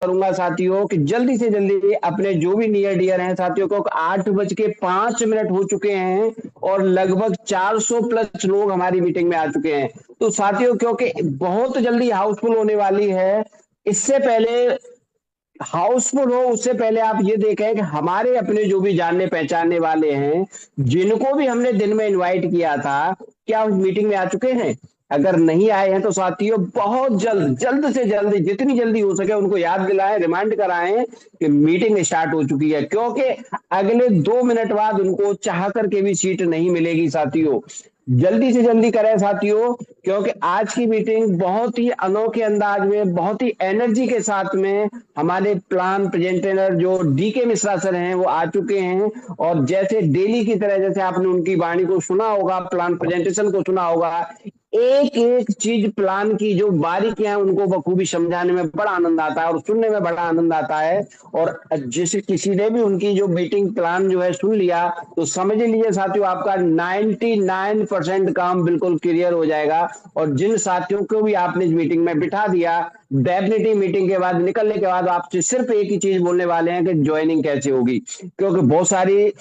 करूंगा साथियों कि जल्दी से जल्दी अपने जो भी नियर डियर हैं साथियों को, 8:05 हो चुके हैं और लगभग 400 प्लस लोग हमारी मीटिंग में आ चुके हैं। तो साथियों क्योंकि बहुत जल्दी हाउसफुल होने वाली है, इससे पहले हाउसफुल हो उससे पहले आप ये देखें कि हमारे अपने जो भी जानने पहचानने वाले हैं, जिनको भी हमने दिन में इनवाइट किया था, क्या उस मीटिंग में आ चुके हैं? अगर नहीं आए हैं तो साथियों बहुत जल्द जल्द से जल्द जितनी जल्दी हो सके उनको याद दिलाएं, रिमाइंड कराएं कि मीटिंग स्टार्ट हो चुकी है, क्योंकि अगले 2 मिनट बाद उनको चाह करके भी सीट नहीं मिलेगी साथियों। जल्दी से जल्दी करें साथियों, क्योंकि आज की मीटिंग बहुत ही अनोखे अंदाज में, बहुत ही एनर्जी के साथ में हमारे प्लान प्रेजेंटेटर जो डीके मिश्रा सर हैं वो आ चुके हैं। और जैसे डेली की तरह, जैसे आपने उनकी वाणी को सुना होगा, प्लान प्रेजेंटेशन को सुना होगा, एक एक चीज प्लान की जो बारीकियां हैं उनको बखूबी समझाने में बड़ा आनंद आता है और सुनने में बड़ा आनंद आता है। और जैसे किसी ने भी उनकी जो मीटिंग प्लान जो है सुन लिया, तो समझ लीजिए साथियों आपका 99% काम बिल्कुल क्लियर हो जाएगा। और जिन साथियों को भी आपने इस मीटिंग में बिठा दिया, डेफिनेटली मीटिंग के बाद निकलने के बाद आपसे सिर्फ एक ही चीज बोलने वाले हैं कि ज्वाइनिंग कैसे होगी, क्योंकि बहुत सारी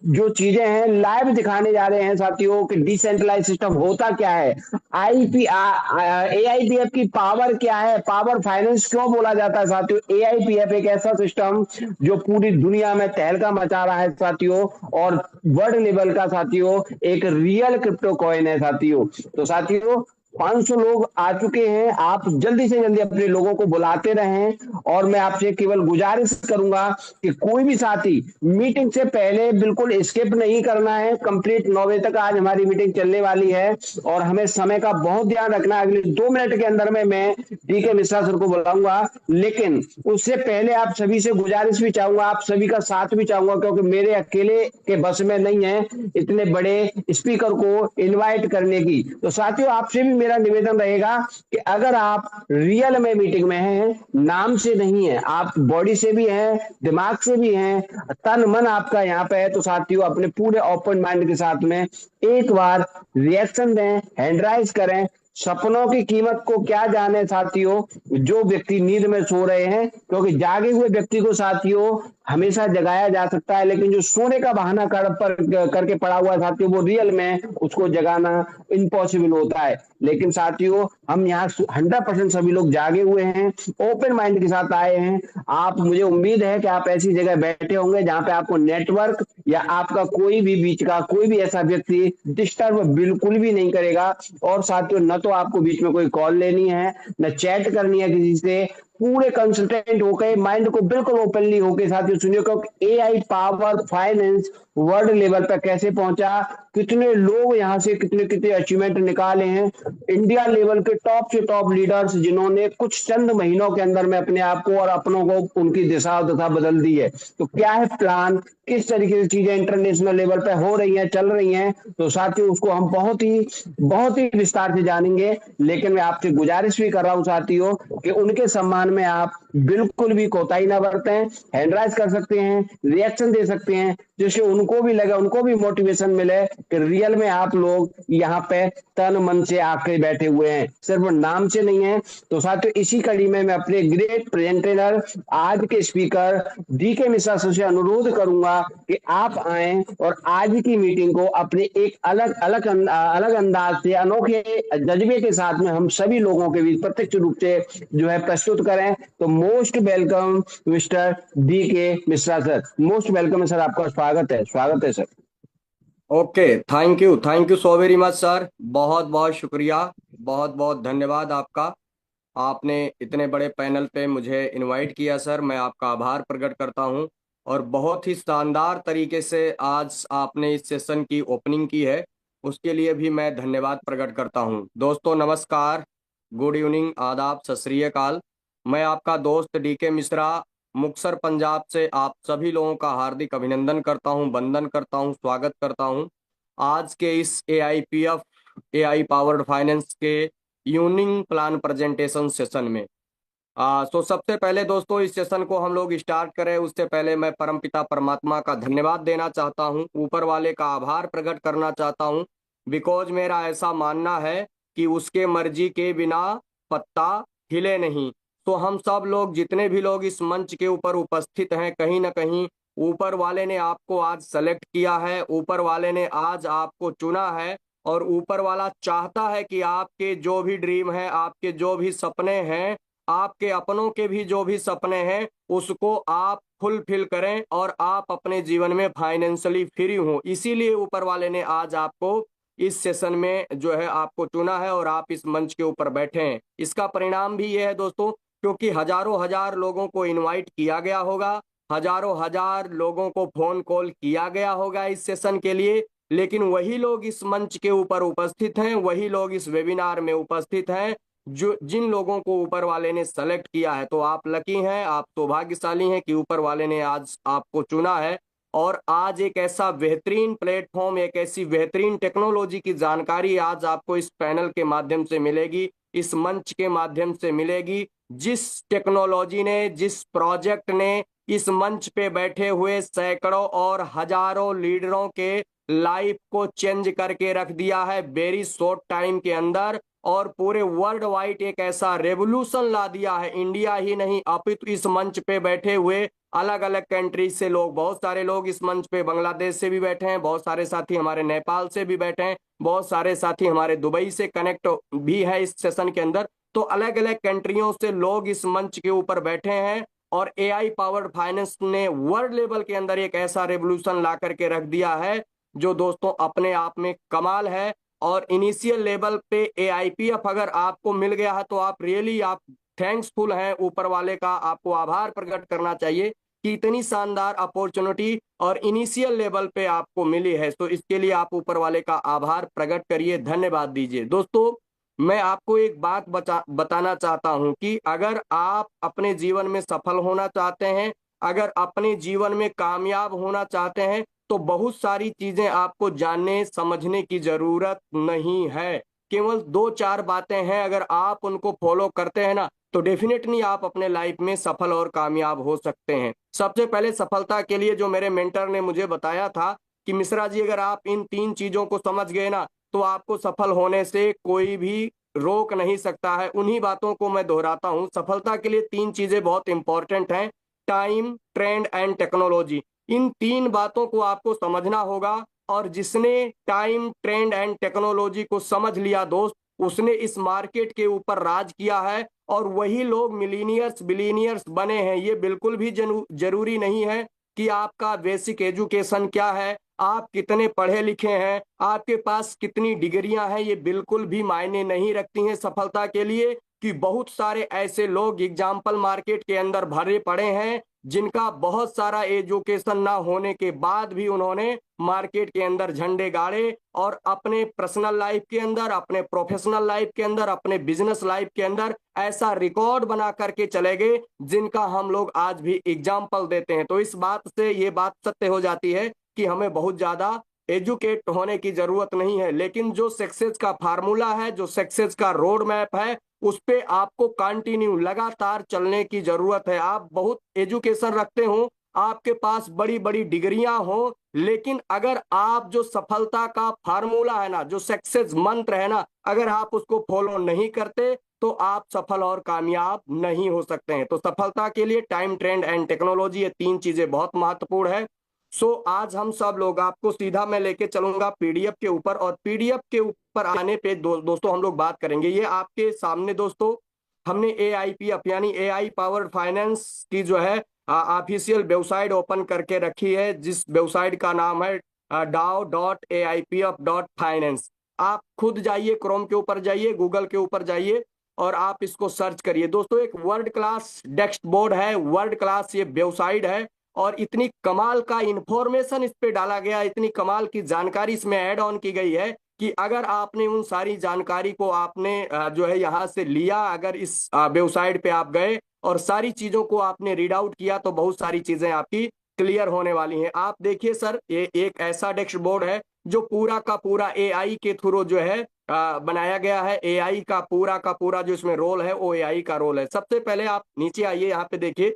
जो चीजें हैं लाइव दिखाने जा रहे हैं साथियों कि डिसेंट्रलाइज सिस्टम होता क्या है, आईपी एआईपीएफ की पावर क्या है, पावर फाइनेंस क्यों बोला जाता है साथियों। एआईपीएफ एक ऐसा सिस्टम जो पूरी दुनिया में तहलका मचा रहा है साथियों, और वर्ल्ड लेवल का साथियों एक रियल क्रिप्टो कॉइन है साथियों। तो साथियों 500 लोग आ चुके हैं, आप जल्दी से जल्दी अपने लोगों को बुलाते रहें। और मैं आपसे केवल गुजारिश करूंगा कि कोई भी साथी मीटिंग से पहले बिल्कुल स्किप नहीं करना है। कंप्लीट 9 बजे तक आज हमारी मीटिंग चलने वाली है और हमें समय का बहुत ध्यान रखना है। अगले 2 मिनट के अंदर में मैं डीके मिश्रा सर को बुलाऊंगा, लेकिन उससे पहले आप सभी से गुजारिश भी चाहूंगा, आप सभी का साथ भी चाहूंगा, क्योंकि मेरे अकेले के बस में नहीं है इतने बड़े स्पीकर को इनवाइट करने की। तो साथियों आपसे भी मेरा निवेदन रहेगा कि अगर आप रियल में मीटिंग में हैं, नाम से नहीं है, आप बॉडी से भी हैं, दिमाग से भी हैं, तन मन आपका यहाँ पे है, तो साथियों अपने पूरे ओपन माइंड के साथ में एक बार रिएक्शन दें, हैंड राइज करें। सपनों की कीमत को क्या जाने साथियों जो व्यक्ति नींद में सो रहे हैं, क्योंकि जागे हुए व्यक्ति को साथियों हमेशा जगाया जा सकता है, लेकिन जो सोने का बहाना करके पड़ा हुआ है साथियों, वो रियल में उसको जगाना इम्पॉसिबल होता है। लेकिन साथियों हम यहाँ 100% सभी लोग जागे हुए हैं, ओपन माइंड के साथ आए हैं। आप, मुझे उम्मीद है कि आप ऐसी जगह बैठे होंगे जहां पे आपको नेटवर्क या आपका कोई भी बीच का कोई भी ऐसा व्यक्ति डिस्टर्ब बिल्कुल भी नहीं करेगा। और साथियों न तो आपको बीच में कोई कॉल लेनी है, न चैट करनी है किसी से, पूरे कंसल्टेंट होकर माइंड को बिल्कुल ओपनली होकर साथियों सुनिए, क्योंकि AI power finance world level पर कैसे पहुंचा, कितने लोग यहां से कितने कितने अचीवमेंट निकाले हैं, इंडिया लेवल के टॉप से टॉप लीडर्स जिन्होंने कुछ चंद महीनों के अंदर में अपने आप को और अपनों को उनकी दिशा और दशा बदल दी है। तो क्या है प्लान, किस तरीके से चीजें इंटरनेशनल लेवल पर हो रही हैं, चल रही हैं, तो साथियों उसको हम बहुत ही विस्तार से जानेंगे। लेकिन मैं आपसे गुजारिश भी कर रहा हूं साथियों कि उनके सम्मान में आप बिल्कुल भी कोताही ना बरतें, हैंड राइज कर सकते हैं, रिएक्शन दे सकते हैं, जिससे उनको भी लगे, उनको भी मोटिवेशन मिले कि रियल में आप लोग यहाँ पे तन मन से आके बैठे हुए हैं, सिर्फ नाम से नहीं है। तो साथियों इसी कड़ी में मैं अपने ग्रेट प्रेजेंटर आज के स्पीकर डीके मिश्रा से अनुरोध करूंगा कि आप आए और आज की मीटिंग को अपने एक अलग अलग अलग अंदाज से, अनोखे जज्बे के साथ में हम सभी लोगों के बीच प्रत्यक्ष रूप से जो है प्रस्तुत करें। तो मोस्ट वेलकम मिस्टर डी के मिश्रा सर, मोस्ट वेलकम है सर, आपका स्वागत है, स्वागत है sir. Okay, thank you so very much sir. बहुत बहुत शुक्रिया, बहुत बहुत धन्यवाद आपका। आपने इतने बड़े पैनल पे मुझे इनवाइट किया सर, मैं आपका आभार प्रकट करता हूं। और बहुत ही शानदार तरीके से आज आपने इस सेशन की ओपनिंग की है, उसके लिए भी मैं धन्यवाद प्रकट करता हूं। दोस्तों नमस्कार, गुड इवनिंग, आदाब, सत श्री अकाल। मैं आपका दोस्त डीके मिश्रा मुक्तसर पंजाब से आप सभी लोगों का हार्दिक अभिनंदन करता हूं, वंदन करता हूं, स्वागत करता हूं आज के इस एआई पावर्ड फाइनेंस के यूनिंग प्लान प्रेजेंटेशन सेशन में। तो सबसे पहले दोस्तों इस सेशन को हम लोग स्टार्ट करें उससे पहले मैं परमपिता परमात्मा का धन्यवाद देना चाहता हूं, ऊपर वाले का आभार प्रकट करना चाहता हूं। बिकॉज मेरा ऐसा मानना है कि उसके मर्जी के बिना पत्ता हिले नहीं। तो हम सब लोग जितने भी लोग इस मंच के ऊपर उपस्थित हैं, कहीं ना कहीं ऊपर वाले ने आपको आज सेलेक्ट किया है, ऊपर वाले ने आज आपको चुना है। और ऊपर वाला चाहता है कि आपके जो भी ड्रीम है, आपके जो भी सपने हैं, आपके अपनों के भी जो भी सपने हैं, उसको आप फुलफिल करें और आप अपने जीवन में फाइनेंशियली फ्री हों। इसीलिए ऊपर वाले ने आज आपको इस सेशन में जो है आपको चुना है और आप इस मंच के ऊपर बैठे हैं। इसका परिणाम भी ये है दोस्तों, क्योंकि हजारों हजार लोगों को इनवाइट किया गया होगा, हजारों हजार लोगों को फोन कॉल किया गया होगा इस सेशन के लिए, लेकिन वही लोग इस मंच के ऊपर उपस्थित हैं, वही लोग इस वेबिनार में उपस्थित हैं जो जिन लोगों को ऊपर वाले ने सेलेक्ट किया है। तो आप लकी हैं, आप सौभाग्यशाली हैं कि ऊपर वाले ने आज आपको चुना है। और आज एक ऐसा बेहतरीन प्लेटफॉर्म, एक ऐसी बेहतरीन टेक्नोलॉजी की जानकारी आज आपको इस पैनल के माध्यम से मिलेगी, इस मंच के माध्यम से मिलेगी, जिस टेक्नोलॉजी ने, जिस प्रोजेक्ट ने इस मंच पे बैठे हुए सैकड़ों और हजारों लीडरों के लाइफ को चेंज करके रख दिया है वेरी शॉर्ट टाइम के अंदर, और पूरे वर्ल्ड वाइड एक ऐसा रेवोल्यूशन ला दिया है। इंडिया ही नहीं अपितु इस मंच पे बैठे हुए अलग अलग कंट्रीज से लोग, बहुत सारे लोग इस मंच पे बांग्लादेश से भी बैठे हैं, बहुत सारे साथी हमारे नेपाल से भी बैठे हैं, बहुत सारे साथी हमारे दुबई से कनेक्ट भी है इस सेशन के अंदर। तो अलग अलग कंट्रियों से लोग इस मंच के ऊपर बैठे हैं और एआई पावर्ड फाइनेंस ने वर्ल्ड लेवल के अंदर एक ऐसा रेवोल्यूशन ला करके रख दिया है जो दोस्तों अपने आप में कमाल है। और इनिशियल लेवल पे एआईपीएफ अगर आपको मिल गया है तो आप रियली आप थैंक्सफुल हैं, ऊपर वाले का आपको आभार प्रकट करना चाहिए कि इतनी शानदार अपॉर्चुनिटी और इनिशियल लेवल पे आपको मिली है। तो इसके लिए आप ऊपर वाले का आभार प्रकट करिए, धन्यवाद दीजिए। दोस्तों मैं आपको एक बात बताना चाहता हूं कि अगर आप अपने जीवन में सफल होना चाहते हैं, अगर अपने जीवन में कामयाब होना चाहते हैं, तो बहुत सारी चीजें आपको जानने समझने की जरूरत नहीं है। केवल दो चार बातें हैं, अगर आप उनको फॉलो करते हैं ना, तो डेफिनेटली आप अपने लाइफ में सफल और कामयाब हो सकते हैं। सबसे पहले सफलता के लिए जो मेरे मेंटर ने मुझे बताया था कि मिश्रा जी अगर आप इन तीन चीजों को समझ गए ना, तो आपको सफल होने से कोई भी रोक नहीं सकता है। उन्हीं बातों को मैं दोहराता हूं। सफलता के लिए तीन चीजें बहुत इंपॉर्टेंट हैं, टाइम, ट्रेंड एंड टेक्नोलॉजी। इन तीन बातों को आपको समझना होगा, और जिसने टाइम, ट्रेंड एंड टेक्नोलॉजी को समझ लिया दोस्त, उसने इस मार्केट के ऊपर राज किया है, और वही लोग मिलीनियर्स बिलीनियर्स बने हैं। ये बिल्कुल भी जरूरी नहीं है कि आपका बेसिक एजुकेशन क्या है, आप कितने पढ़े लिखे हैं, आपके पास कितनी डिग्रियां हैं, ये बिल्कुल भी मायने नहीं रखती हैं सफलता के लिए। कि बहुत सारे ऐसे लोग एग्जाम्पल मार्केट के अंदर भरे पड़े हैं जिनका बहुत सारा एजुकेशन ना होने के बाद भी उन्होंने मार्केट के अंदर झंडे गाड़े, और अपने पर्सनल लाइफ के अंदर, अपने प्रोफेशनल लाइफ के अंदर, अपने बिजनेस लाइफ के अंदर ऐसा रिकॉर्ड बना करके चले गए जिनका हम लोग आज भी एग्जाम्पल देते हैं। तो इस बात से ये बात सत्य हो जाती है कि हमें बहुत ज्यादा एजुकेट होने की जरूरत नहीं है, लेकिन जो सक्सेस का फार्मूला है, जो सक्सेस का रोड मैप है, उस पे आपको कंटिन्यू लगातार चलने की जरूरत है। आप बहुत एजुकेशन रखते हो, आपके पास बड़ी बड़ी डिग्रियां हो, लेकिन अगर आप जो सफलता का फार्मूला है ना, जो सक्सेस मंत्र है ना, अगर आप उसको फॉलो नहीं करते तो आप सफल और कामयाब नहीं हो सकते हैं। तो सफलता के लिए टाइम, ट्रेंड एंड टेक्नोलॉजी, ये तीन चीजें बहुत महत्वपूर्ण है। आज हम सब लोग, आपको सीधा मैं लेके चलूंगा पीडीएफ के ऊपर, और पीडीएफ के ऊपर आने पे दोस्तों हम लोग बात करेंगे। ये आपके सामने दोस्तों हमने एआईपीएफ यानी एआई पावर्ड फाइनेंस की जो है ऑफिशियल वेबसाइट ओपन करके रखी है, जिस वेबसाइट का नाम है dao.aipf.finance। आप खुद जाइए, क्रोम के ऊपर जाइए, गूगल के ऊपर जाइए और आप इसको सर्च करिए। दोस्तों एक वर्ल्ड क्लास डैशबोर्ड है, वर्ल्ड क्लास ये वेबसाइट है, और इतनी कमाल का इंफॉर्मेशन इस पे डाला गया, इतनी कमाल की जानकारी इसमें ऐड ऑन की गई है कि अगर आपने उन सारी जानकारी को आपने जो है यहाँ से लिया, अगर इस वेबसाइट पे आप गए और सारी चीजों को आपने रीड आउट किया, तो बहुत सारी चीजें आपकी क्लियर होने वाली हैं। आप देखिए सर, ये एक ऐसा डैशबोर्ड है जो पूरा का पूरा एआई के थ्रू जो है बनाया गया है। एआई का पूरा जो इसमें रोल है वो एआई का रोल है। सबसे पहले आप नीचे आइए, यहाँ पे देखिए,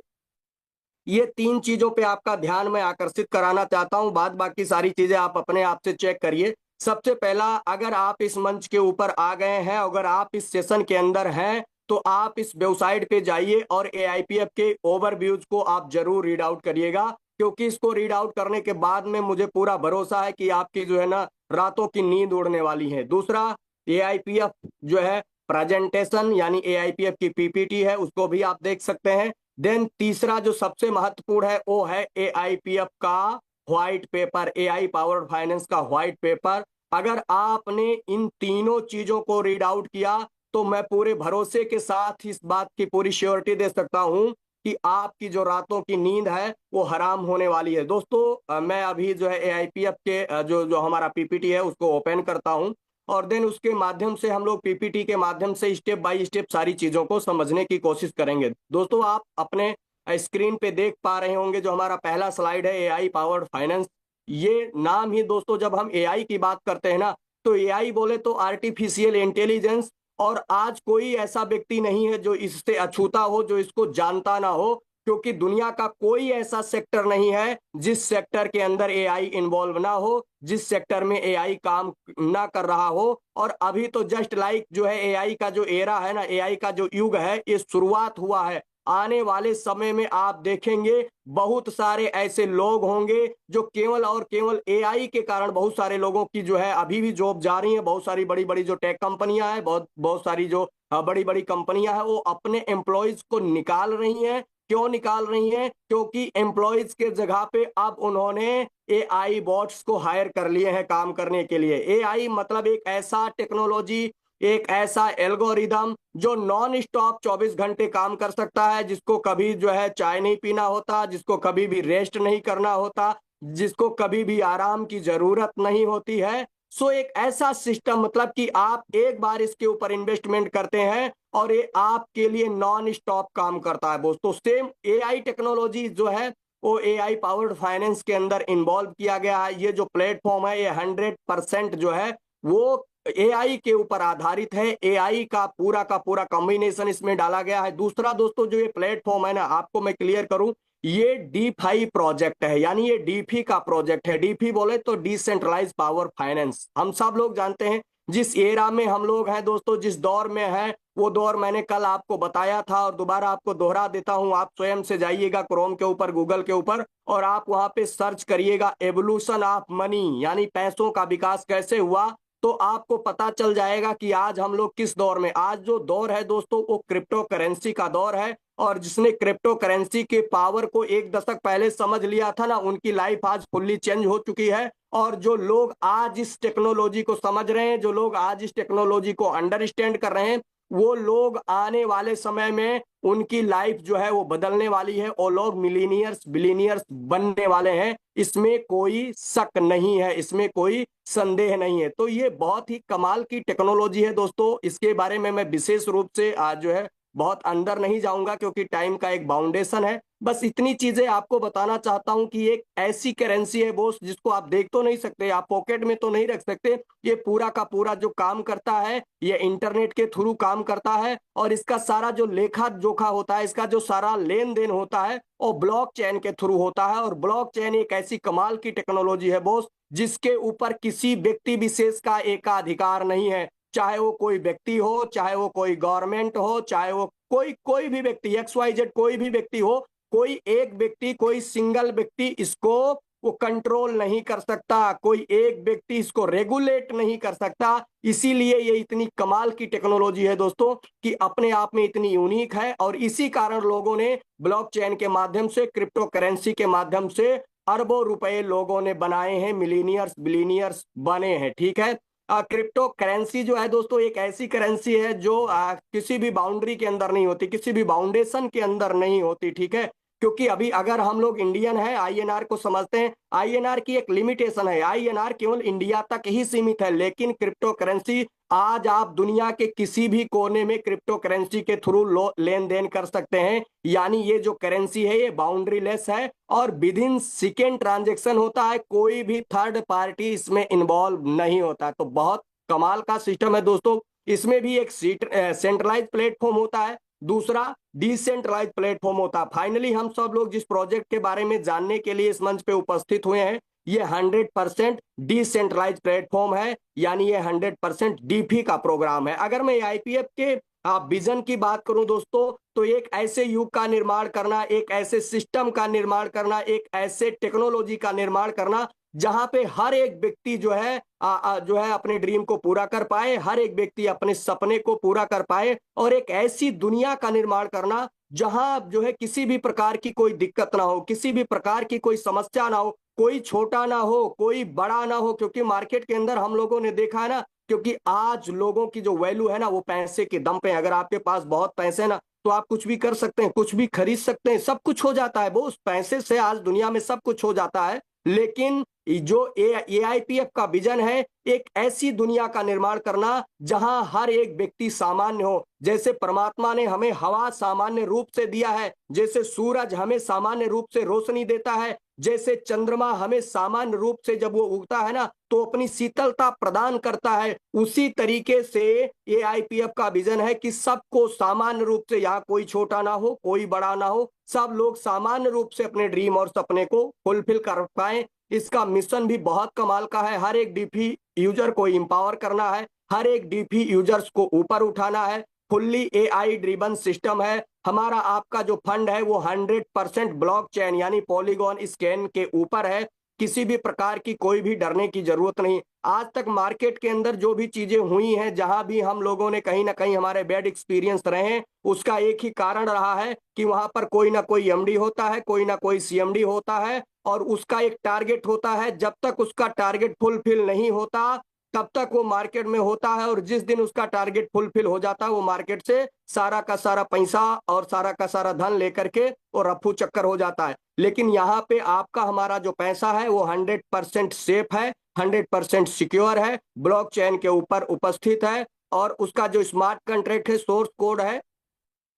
ये तीन चीजों पे आपका ध्यान मैं आकर्षित कराना चाहता हूं, बाद बाकी सारी चीजें आप अपने आप से चेक करिए। सबसे पहला, अगर आप इस मंच के ऊपर आ गए हैं, अगर आप इस सेशन के अंदर हैं, तो आप इस वेबसाइट पे जाइए और एआईपीएफ के ओवरव्यूज को आप जरूर रीड आउट करिएगा, क्योंकि इसको रीड आउट करने के बाद में मुझे पूरा भरोसा है कि आपकी जो है ना रातों की नींद उड़ने वाली है। दूसरा, एआईपीएफ जो है प्रेजेंटेशन यानी एआईपीएफ की पीपीटी है, उसको भी आप देख सकते हैं। देन तीसरा जो सबसे महत्वपूर्ण है वो है एआईपीएफ का white paper, AI powered finance का व्हाइट पेपर। अगर आपने इन तीनों चीजों को रीड आउट किया तो मैं पूरे भरोसे के साथ इस बात की पूरी श्योरिटी दे सकता हूं कि आपकी जो रातों की नींद है वो हराम होने वाली है। दोस्तों मैं अभी जो है एआईपीएफ के जो जो हमारा पीपीटी है उसको ओपन करता हूं, और देन उसके माध्यम से हम लोग पीपीटी के माध्यम से स्टेप बाय स्टेप सारी चीजों को समझने की कोशिश करेंगे। दोस्तों आप अपने स्क्रीन पे देख पा रहे होंगे जो हमारा पहला स्लाइड है एआई पावर्ड फाइनेंस। ये नाम ही दोस्तों, जब हम एआई की बात करते हैं ना तो एआई बोले तो आर्टिफिशियल इंटेलिजेंस, और आज कोई ऐसा व्यक्ति नहीं है जो इससे अछूता हो, जो इसको जानता ना हो, क्योंकि दुनिया का कोई ऐसा सेक्टर नहीं है जिस सेक्टर के अंदर एआई इन्वॉल्व ना हो, जिस सेक्टर में एआई काम ना कर रहा हो। और अभी तो जस्ट लाइक जो है एआई का जो एरा है ना, एआई का जो युग है, ये शुरुआत हुआ है। आने वाले समय में आप देखेंगे बहुत सारे ऐसे लोग होंगे जो केवल और केवल एआई के कारण, बहुत सारे लोगों की जो है अभी भी जॉब जा रही है। बहुत सारी बड़ी बड़ी जो टेक कंपनियां हैं, बहुत बहुत सारी जो बड़ी बड़ी कंपनियां हैं, वो अपने एम्प्लॉयज को निकाल रही हैं। क्यों निकाल रही हैं? क्योंकि एम्प्लॉयज के जगह पे अब उन्होंने एआई बॉट्स को हायर कर लिए हैं काम करने के लिए। एआई मतलब एक ऐसा टेक्नोलॉजी, एक ऐसा एल्गोरिदम जो नॉन स्टॉप 24 घंटे काम कर सकता है, जिसको कभी जो है चाय नहीं पीना होता, जिसको कभी भी रेस्ट नहीं करना होता, जिसको कभी भी आराम की जरूरत नहीं होती है। सो एक ऐसा सिस्टम, मतलब कि आप एक बार इसके ऊपर इन्वेस्टमेंट करते हैं और ये आपके लिए नॉन स्टॉप काम करता है। दोस्तों सेम एआई टेक्नोलॉजी जो है वो एआई पावर्ड फाइनेंस के अंदर इन्वॉल्व किया गया है। ये जो प्लेटफॉर्म है ये 100% जो है वो एआई के ऊपर आधारित है। एआई का पूरा कॉम्बिनेशन इसमें डाला गया है। दूसरा दोस्तों, जो ये प्लेटफॉर्म है ना, आपको मैं क्लियर करूं, ये डीफाई प्रोजेक्ट है, यानी ये डीफी का प्रोजेक्ट है। डीफी बोले तो डिसेंट्रलाइज पावर फाइनेंस। हम सब लोग जानते हैं जिस एरा में हम लोग हैं दोस्तों, जिस दौर में है, वो दौर मैंने कल आपको बताया था और दोबारा आपको दोहरा देता हूं। आप स्वयं से जाइएगा क्रोम के ऊपर, गूगल के ऊपर, और आप वहां पे सर्च करिएगा एवोल्यूशन ऑफ मनी, यानी पैसों का विकास कैसे हुआ, तो आपको पता चल जाएगा कि आज हम लोग किस दौर में। आज जो दौर है दोस्तों वो क्रिप्टो करेंसी का दौर है, और जिसने क्रिप्टो करेंसी के पावर को एक दशक पहले समझ लिया था ना, उनकी लाइफ आज फुल्ली चेंज हो चुकी है। और जो लोग आज इस टेक्नोलॉजी को समझ रहे हैं, जो लोग आज इस टेक्नोलॉजी को अंडरस्टैंड कर रहे हैं, वो लोग आने वाले समय में उनकी लाइफ जो है वो बदलने वाली है, और लोग मिलीनियर्स बिलीनियर्स बनने वाले हैं। इसमें कोई शक नहीं है, इसमें कोई संदेह नहीं है। तो ये बहुत ही कमाल की टेक्नोलॉजी है दोस्तों। इसके बारे में मैं विशेष रूप से आज जो है बहुत अंदर नहीं जाऊंगा, क्योंकि टाइम का एक बाउंडेशन है। बस इतनी चीजें आपको बताना चाहता हूं कि एक ऐसी करेंसी है बोस जिसको आप देख तो नहीं सकते, आप पॉकेट में तो नहीं रख सकते। ये पूरा का पूरा जो काम करता है ये इंटरनेट के थ्रू काम करता है, और इसका सारा जो लेखा जोखा होता है, इसका जो सारा लेन देन होता है वो ब्लॉकचेन के थ्रू होता है। और ब्लॉकचेन एक ऐसी कमाल की टेक्नोलॉजी है बोस जिसके ऊपर किसी व्यक्ति विशेष का एकाधिकार नहीं है। चाहे वो कोई व्यक्ति हो, चाहे वो कोई गवर्नमेंट हो, चाहे वो कोई कोई भी व्यक्ति, एक्स वाई जेड कोई भी व्यक्ति हो, कोई एक व्यक्ति, कोई सिंगल व्यक्ति इसको वो कंट्रोल नहीं कर सकता, कोई एक व्यक्ति इसको रेगुलेट नहीं कर सकता। इसीलिए ये इतनी कमाल की टेक्नोलॉजी है दोस्तों कि अपने आप में इतनी यूनिक है, और इसी कारण लोगों ने ब्लॉकचेन के माध्यम से, क्रिप्टो करेंसी के माध्यम से अरबों रुपए लोगों ने बनाए हैं, मिलीनियर्स बिलीनियर्स बने हैं। ठीक है, क्रिप्टो करेंसी जो है दोस्तों एक ऐसी करेंसी है जो किसी भी बाउंड्री के अंदर नहीं होती, किसी भी बाउंडेशन के अंदर नहीं होती। ठीक है, क्योंकि अभी अगर हम लोग इंडियन है, आईएनआर को समझते हैं, आईएनआर की एक लिमिटेशन है, आईएनआर केवल इंडिया तक ही सीमित है। लेकिन क्रिप्टो करेंसी आज आप दुनिया के किसी भी कोने में क्रिप्टो करेंसी के थ्रू लेन देन कर सकते हैं। यानी ये जो करेंसी है ये बाउंड्री लेस है, और विद इन सेकेंड ट्रांजेक्शन होता है, कोई भी थर्ड पार्टी इसमें इन्वॉल्व नहीं होता। तो बहुत कमाल का सिस्टम है दोस्तों। इसमें भी एक सेंट्रलाइज प्लेटफॉर्म होता है, दूसरा डिसेंट्रलाइज प्लेटफॉर्म होता है। फाइनली हम सब लोग जिस प्रोजेक्ट के बारे में जानने के लिए इस मंच पे उपस्थित हुए हैं, ये 100% डिसेंट्रलाइज प्लेटफॉर्म है, यानी ये 100% डीफी का प्रोग्राम है। अगर मैं आईपीएफ के विजन की बात करूं दोस्तों, तो एक ऐसे युग का निर्माण करना, एक ऐसे सिस्टम का निर्माण करना, एक ऐसे टेक्नोलॉजी का निर्माण करना जहां पे हर एक व्यक्ति जो है जो है अपने ड्रीम को पूरा कर पाए, हर एक व्यक्ति अपने सपने को पूरा कर पाए, और एक ऐसी दुनिया का निर्माण करना जहां जो है किसी भी प्रकार की कोई दिक्कत ना हो, किसी भी प्रकार की कोई समस्या ना हो, कोई छोटा ना हो, कोई बड़ा ना हो। क्योंकि मार्केट के अंदर हम लोगों ने देखा है ना, क्योंकि आज लोगों की जो वैल्यू है ना वो पैसे के दम पे है। अगर आपके पास बहुत पैसे हैं ना तो आप कुछ भी कर सकते हैं, कुछ भी खरीद सकते हैं, सब कुछ हो जाता है, वो उस पैसे से आज दुनिया में सब कुछ हो जाता है। लेकिन जो एआईपीएफ का विजन है, एक ऐसी दुनिया का निर्माण करना जहां हर एक व्यक्ति सामान्य हो। जैसे परमात्मा ने हमें हवा सामान्य रूप से दिया है, जैसे सूरज हमें सामान्य रूप से रोशनी देता है, जैसे चंद्रमा हमें सामान्य रूप से जब वो उगता है ना तो अपनी शीतलता प्रदान करता है, उसी तरीके से एआईपीएफ का विजन है कि सबको सामान्य रूप से, यहाँ कोई छोटा ना हो, कोई बड़ा ना हो, सब लोग सामान्य रूप से अपने ड्रीम और सपने को फुलफिल कर पाए। इसका मिशन भी बहुत कमाल का है। हर एक डीपी यूजर को इंपावर करना है, हर एक डीपी यूजर्स को ऊपर उठाना है। फुल्ली एआई ड्रिवन सिस्टम है। हमारा आपका जो फंड है वो 100% ब्लॉकचेन यानी पॉलीगॉन स्कैन के ऊपर है। किसी भी प्रकार की कोई भी डरने की जरूरत नहीं। आज तक मार्केट के अंदर जो भी चीजें हुई हैं, जहां भी हम लोगों ने कहीं ना कहीं हमारे बैड एक्सपीरियंस रहे हैं, उसका एक ही कारण रहा है कि वहां पर कोई ना कोई एमडी होता है, कोई ना कोई सीएमडी होता है, और उसका एक टारगेट होता है। जब तक उसका टारगेट फुलफिल नहीं होता तब तक वो मार्केट में होता है, और जिस दिन उसका टारगेट फुलफिल हो जाता है वो मार्केट से सारा का सारा पैसा और सारा का सारा धन लेकर के वो रफू चक्कर हो जाता है। लेकिन यहाँ पे आपका हमारा जो पैसा है वो 100% सेफ है, 100% सिक्योर है, ब्लॉकचेन के ऊपर उपस्थित है, और उसका जो स्मार्ट कॉन्ट्रैक्ट है, सोर्स कोड है,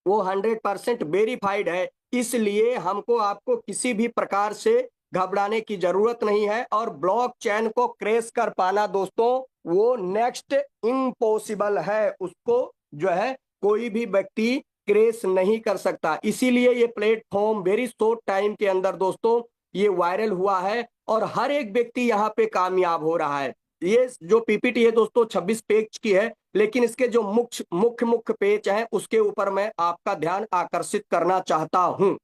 वो 100% वेरीफाइड है। इसलिए हमको आपको किसी भी प्रकार से घबराने की जरूरत नहीं है। और ब्लॉकचेन को क्रैश कर पाना दोस्तों वो नेक्स्ट इम्पॉसिबल है, उसको जो है कोई भी व्यक्ति क्रैश नहीं कर सकता। इसीलिए ये प्लेटफॉर्म वेरी शॉर्ट टाइम के अंदर दोस्तों ये वायरल हुआ है, और हर एक व्यक्ति यहाँ पे कामयाब हो रहा है। ये जो पीपीटी है दोस्तों 26 पेज की है, लेकिन इसके जो मुख्य मुख्य मुख्य पेज हैं उसके ऊपर मैं आपका ध्यान आकर्षित करना चाहता हूं।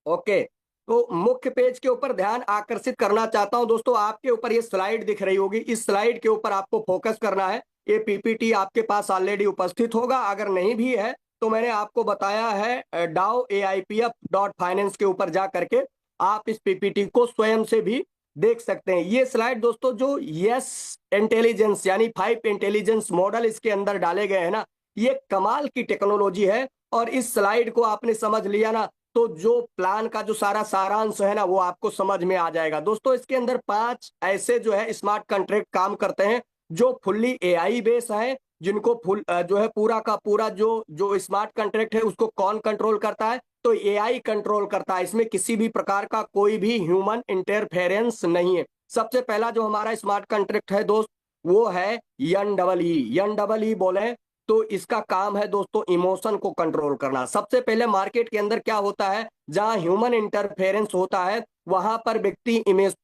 ओके, तो मुख्य पेज के ऊपर ध्यान आकर्षित करना चाहता हूं दोस्तों। आपके ऊपर ये स्लाइड दिख रही होगी, इस स्लाइड के ऊपर आपको फोकस करना है। ये पीपीटी आपके पास ऑलरेडी उपस्थित होगा, अगर नहीं भी है तो मैंने आपको बताया है DAO-AIPF.finance के ऊपर जा करके आप इस पीपीटी को स्वयं से भी देख सकते हैं। ये स्लाइड दोस्तों जो यस इंटेलिजेंस यानी 5 इंटेलिजेंस मॉडल इसके अंदर डाले गए हैं ना, ये कमाल की टेक्नोलॉजी है। और इस स्लाइड को आपने समझ लिया ना तो जो प्लान का जो सारा सारांश है ना वो आपको समझ में आ जाएगा। दोस्तों इसके अंदर 5 ऐसे जो है स्मार्ट कॉन्ट्रैक्ट काम करते हैं जो फुल्ली एआई बेस है, जिनको फुल जो है पूरा का पूरा जो जो स्मार्ट कॉन्ट्रैक्ट है उसको कौन कंट्रोल करता है, तो एआई कंट्रोल करता है। इसमें किसी भी प्रकार का कोई भी ह्यूमन इंटरफेरेंस नहीं है। सबसे पहला जो हमारा स्मार्ट कॉन्ट्रैक्ट है दोस्त वो है एन डबल ई बोले तो इसका काम है दोस्तों इमोशन को कंट्रोल करना। सबसे पहले मार्केट के अंदर क्या होता है, जहां ह्यूमन इंटरफेरेंस होता है वहां पर व्यक्ति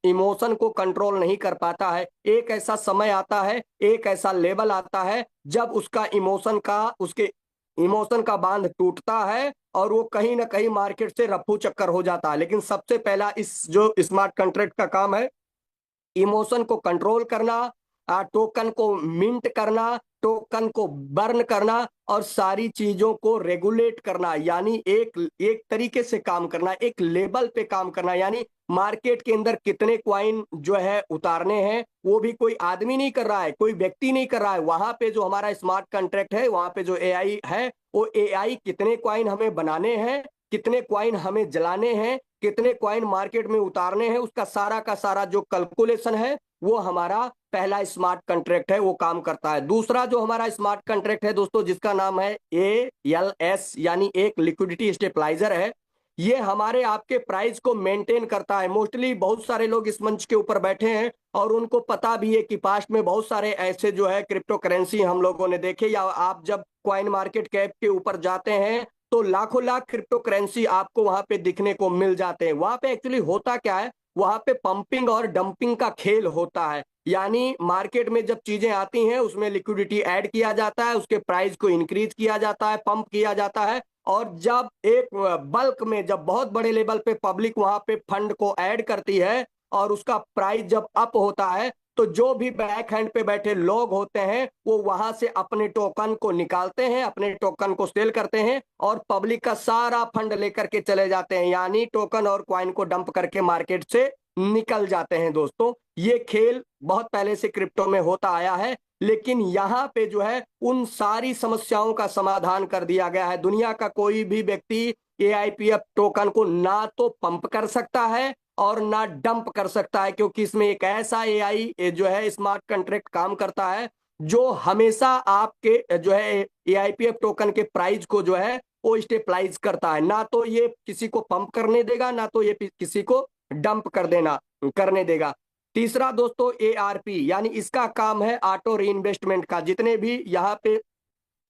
इमोशन को कंट्रोल नहीं कर पाता है। एक ऐसा समय आता है, एक ऐसा लेवल आता है जब उसका उसके इमोशन का बांध टूटता है और वो कहीं ना कहीं मार्केट से रफू चक्कर हो जाता है। लेकिन सबसे पहला इस जो स्मार्ट कॉन्ट्रैक्ट का काम है इमोशन को कंट्रोल करना, टोकन को मिंट करना, टोकन को बर्न करना, और सारी चीजों को रेगुलेट करना, यानी एक एक तरीके से काम करना, एक लेवल पे काम करना। यानी मार्केट के अंदर कितने क्वाइन जो है उतारने हैं वो भी कोई आदमी नहीं कर रहा है, कोई व्यक्ति नहीं कर रहा है। वहां पे जो हमारा स्मार्ट कॉन्ट्रैक्ट है, वहां पे जो एआई है, वो एआई कितने क्वाइन हमें बनाने हैं, कितने क्वाइन हमें जलाने हैं, कितने क्वाइन मार्केट में उतारने हैं, उसका सारा का सारा जो कैलकुलेशन है वो हमारा पहला स्मार्ट कॉन्ट्रैक्ट है, वो काम करता है। दूसरा जो हमारा स्मार्ट कॉन्ट्रैक्ट है दोस्तों जिसका नाम है ALS यानी एक लिक्विडिटी स्टेबलाइजर है। ये हमारे आपके प्राइस को मेंटेन करता है। मोस्टली बहुत सारे लोग इस मंच के ऊपर बैठे हैं और उनको पता भी है कि पास्ट में बहुत सारे ऐसे जो है क्रिप्टो करेंसी हम लोगों ने देखे, या आप जब क्वाइन मार्केट कैप के ऊपर जाते हैं तो लाखों लाख क्रिप्टो करेंसी आपको वहां पे दिखने को मिल जाते हैं। वहां पे एक्चुअली होता क्या है, वहां पे पंपिंग और डंपिंग का खेल होता है। यानी मार्केट में जब चीजें आती हैं उसमें लिक्विडिटी ऐड किया जाता है, उसके प्राइस को इंक्रीज किया जाता है, पंप किया जाता है। और जब एक बल्क में, जब बहुत बड़े लेवल पे पब्लिक वहां पे फंड को ऐड करती है और उसका प्राइस जब अप होता है, तो जो भी बैक हैंड पे बैठे लोग होते हैं वो वहां से अपने टोकन को निकालते हैं, अपने टोकन को सेल करते हैं और पब्लिक का सारा फंड लेकर के चले जाते हैं, यानी टोकन और क्वाइन को डंप करके मार्केट से निकल जाते हैं। दोस्तों, ये खेल बहुत पहले से क्रिप्टो में होता आया है, लेकिन यहाँ पे जो है उन सारी समस्याओं का समाधान कर दिया गया है। दुनिया का कोई भी व्यक्ति एआईपीएफ टोकन को ना तो पंप कर सकता है और ना डंप कर सकता है, क्योंकि इसमें एक ऐसा एआई जो है स्मार्ट कॉन्ट्रैक्ट काम करता है जो हमेशा आपके जो है एआईपीएफ टोकन के प्राइस को जो है वो स्टेबलाइज करता है। ना तो ये किसी को पंप करने देगा, ना तो ये किसी को डंप कर देना करने देगा। तीसरा दोस्तों एआरपी, यानी इसका काम है ऑटो री इन्वेस्टमेंट का। जितने भी यहाँ पे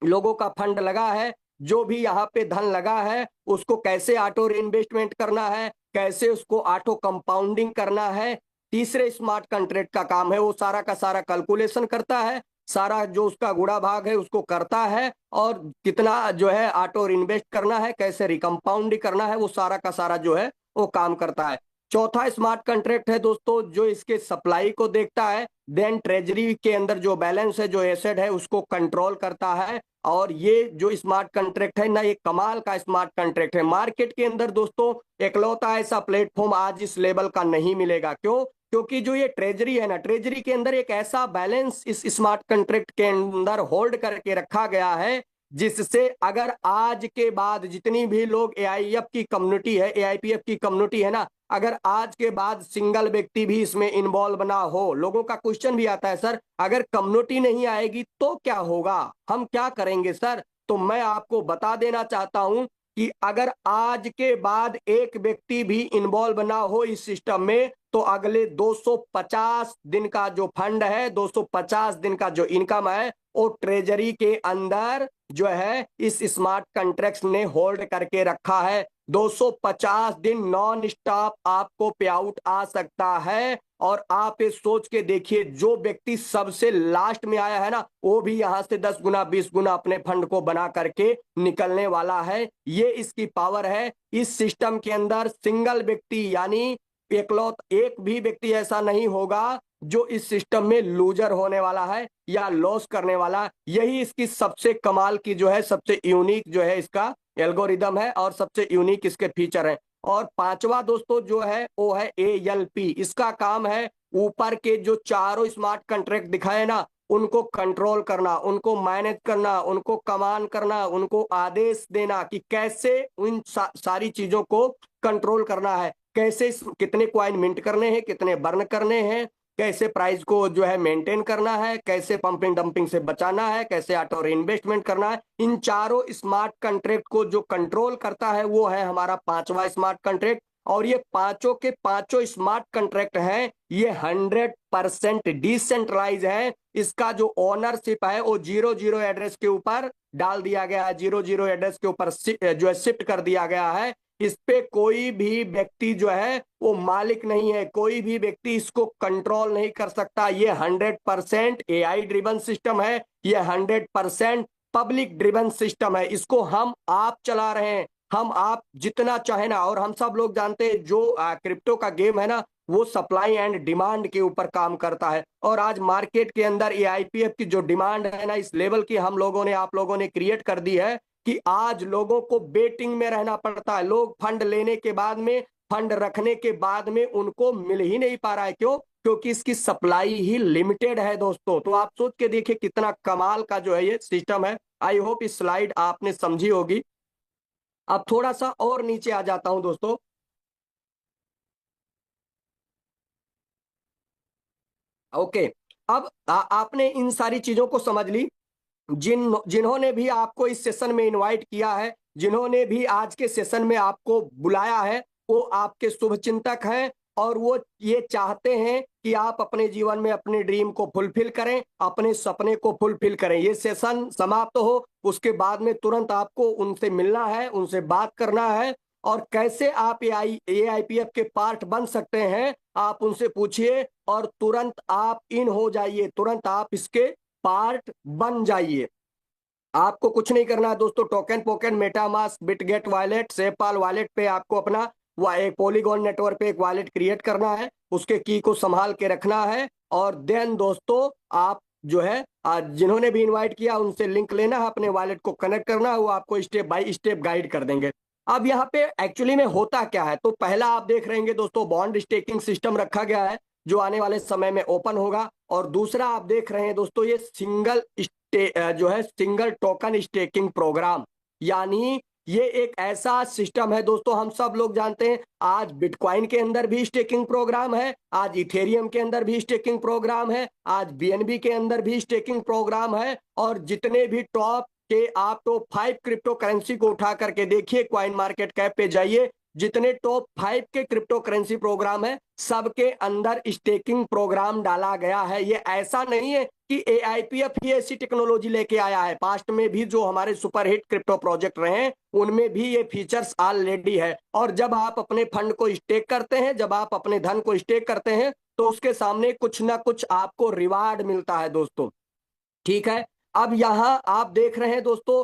लोगों का फंड लगा है, जो भी यहाँ पे धन लगा है, उसको कैसे ऑटो इन्वेस्टमेंट करना है, कैसे उसको ऑटो कंपाउंडिंग करना है, तीसरे स्मार्ट कॉन्ट्रैक्ट का काम है। वो सारा का सारा कैलकुलेशन करता है, सारा जो उसका गुणा भाग है उसको करता है, और कितना जो है ऑटो इन्वेस्ट करना है, कैसे रिकम्पाउंड करना है, वो सारा का सारा जो है वो काम करता है। चौथा स्मार्ट कॉन्ट्रैक्ट है दोस्तों जो इसके सप्लाई को देखता है, देन ट्रेजरी के अंदर जो बैलेंस है, जो एसेट है, उसको कंट्रोल करता है। और ये जो स्मार्ट कॉन्ट्रैक्ट है ना, ये कमाल का स्मार्ट कॉन्ट्रैक्ट है। मार्केट के अंदर दोस्तों इकलौता ऐसा प्लेटफॉर्म आज इस लेवल का नहीं मिलेगा। क्यों? क्योंकि जो ये ट्रेजरी है ना, ट्रेजरी के अंदर एक ऐसा बैलेंस इस स्मार्ट कॉन्ट्रैक्ट के अंदर होल्ड करके रखा गया है, जिससे अगर आज के बाद जितनी भी लोग एआईएफ की कम्युनिटी है, एआईपीएफ की कम्युनिटी है ना, अगर आज के बाद सिंगल व्यक्ति भी इसमें इन्वॉल्व ना हो, लोगों का क्वेश्चन भी आता है सर अगर कम्युनिटी नहीं आएगी तो क्या होगा, हम क्या करेंगे सर? तो मैं आपको बता देना चाहता हूं कि अगर आज के बाद एक व्यक्ति भी इन्वॉल्व ना हो इस सिस्टम में, तो अगले 250 दिन का जो फंड है, 250 दिन का जो इनकम है, वो ट्रेजरी के अंदर जो है इस स्मार्ट कॉन्ट्रैक्ट ने होल्ड करके रखा है। 250 दिन नॉन स्टॉप आपको पे आउट आ सकता है। और आप ये सोच के देखिए, जो व्यक्ति सबसे लास्ट में आया है ना, वो भी यहां से 10 गुना 20 गुना अपने फंड को बना करके निकलने वाला है। ये इसकी पावर है। इस सिस्टम के अंदर सिंगल व्यक्ति यानी एक भी व्यक्ति ऐसा नहीं होगा जो इस सिस्टम में लूजर होने वाला है या लॉस करने वाला। यही इसकी सबसे कमाल की जो है, सबसे यूनिक जो है इसका एल्गोरिदम है और सबसे यूनिक इसके फीचर है। और पांचवा दोस्तों जो है वो है एएलपी। इसका काम है ऊपर के जो चारों स्मार्ट कॉन्ट्रैक्ट दिखाए ना, उनको कंट्रोल करना, उनको मैनेज करना, उनको कमांड करना, उनको आदेश देना कि कैसे उन सारी चीजों को कंट्रोल करना है, कैसे कितने क्वाइन मिंट करने हैं, कितने बर्न करने हैं, कैसे प्राइस को जो है मेंटेन करना है, कैसे पंपिंग डंपिंग से बचाना है, कैसे ऑटो इन्वेस्टमेंट करना है। इन चारों स्मार्ट कॉन्ट्रैक्ट को जो कंट्रोल करता है वो है हमारा पांचवा स्मार्ट कॉन्ट्रैक्ट। और ये पांचों के पांचों स्मार्ट कॉन्ट्रैक्ट हैं, ये 100% डिसेंट्रलाइज है। इसका जो ओनरशिप है वो 00 एड्रेस के ऊपर डाल दिया गया है, 00 एड्रेस के ऊपर जो है शिफ्ट कर दिया गया है। इस पे कोई भी व्यक्ति जो है वो मालिक नहीं है, कोई भी व्यक्ति इसको कंट्रोल नहीं कर सकता। ये 100% एआई ड्रिवन सिस्टम है, ये 100% पब्लिक ड्रिवन सिस्टम है। इसको हम आप चला रहे हैं, हम आप जितना चाहे ना। और हम सब लोग जानते हैं जो क्रिप्टो का गेम है ना, वो सप्लाई एंड डिमांड के ऊपर काम करता है। और आज मार्केट के अंदर एआईपीएफ की जो डिमांड है ना, इस लेवल की हम लोगों ने, आप लोगों ने क्रिएट कर दी है कि आज लोगों को बेटिंग में रहना पड़ता है। लोग फंड लेने के बाद में, फंड रखने के बाद में उनको मिल ही नहीं पा रहा है। क्यों? क्योंकि इसकी सप्लाई ही लिमिटेड है दोस्तों। तो आप सोच के देखिए कितना कमाल का जो है ये सिस्टम है। आई होप इस स्लाइड आपने समझी होगी। अब थोड़ा सा और नीचे आ जाता हूं दोस्तों। ओके, अब आपने इन सारी चीजों को समझ ली। जिन्होंने भी आपको इस सेशन में इनवाइट किया है, जिन्होंने भी आज के सेशन में आपको बुलाया है, वो आपके शुभचिंतक हैं और वो ये चाहते हैं कि आप अपने जीवन में अपने ड्रीम को फुलफिल करें, अपने सपने को फुलफिल करें। ये सेशन समाप्त हो उसके बाद में तुरंत आपको उनसे मिलना है, उनसे बात करना है और कैसे आप AIPF के पार्ट बन सकते हैं, आप उनसे पूछिए और तुरंत आप इन हो जाइए, तुरंत आप इसके पार्ट बन जाइए। आपको कुछ नहीं करना है दोस्तों। Token पोकन, MetaMask, Bitget wallet, sepal wallet पे आपको अपना एक पॉलीगॉन नेटवर्क पे एक वॉलेट क्रिएट करना है, उसके की को संभाल के रखना है। और देन दोस्तों आप जो है आज जिन्होंने भी इनवाइट किया उनसे लिंक लेना है, अपने वॉलेट को कनेक्ट करना है, वो आपको स्टेप बाय स्टेप गाइड कर देंगे। अब यहाँ पे एक्चुअली में होता क्या है, तो पहला आप देख रहे हैं दोस्तों बॉन्ड स्टेकिंग सिस्टम रखा गया है जो आने वाले समय में ओपन होगा। और दूसरा आप देख रहे हैं दोस्तों ये जो है सिंगल टोकन स्टेकिंग प्रोग्राम, यानी ये एक ऐसा सिस्टम है दोस्तों, हम सब लोग जानते हैं आज बिटकॉइन के अंदर भी स्टेकिंग प्रोग्राम है, आज इथेरियम के अंदर भी स्टेकिंग प्रोग्राम है, आज BNB के अंदर भी स्टेकिंग प्रोग्राम है। और जितने भी टॉप के आप टॉप 5 क्रिप्टो करेंसी को उठा करके देखिए, क्वाइन मार्केट कैप पे जाइए, जितने टॉप 5 के क्रिप्टो करेंसी प्रोग्राम है सबके अंदर स्टेकिंग प्रोग्राम डाला गया है। ये ऐसा नहीं है कि AIPF ही ऐसी टेक्नोलॉजी लेके आया है, पास्ट में भी जो हमारे सुपरहिट क्रिप्टो प्रोजेक्ट रहे हैं उनमें भी ये फीचर्स ऑलरेडी है। और जब आप अपने फंड को स्टेक करते हैं, जब आप अपने धन को स्टेक करते हैं तो उसके सामने कुछ ना कुछ आपको रिवार्ड मिलता है दोस्तों, ठीक है। अब यहां आप देख रहे हैं दोस्तों,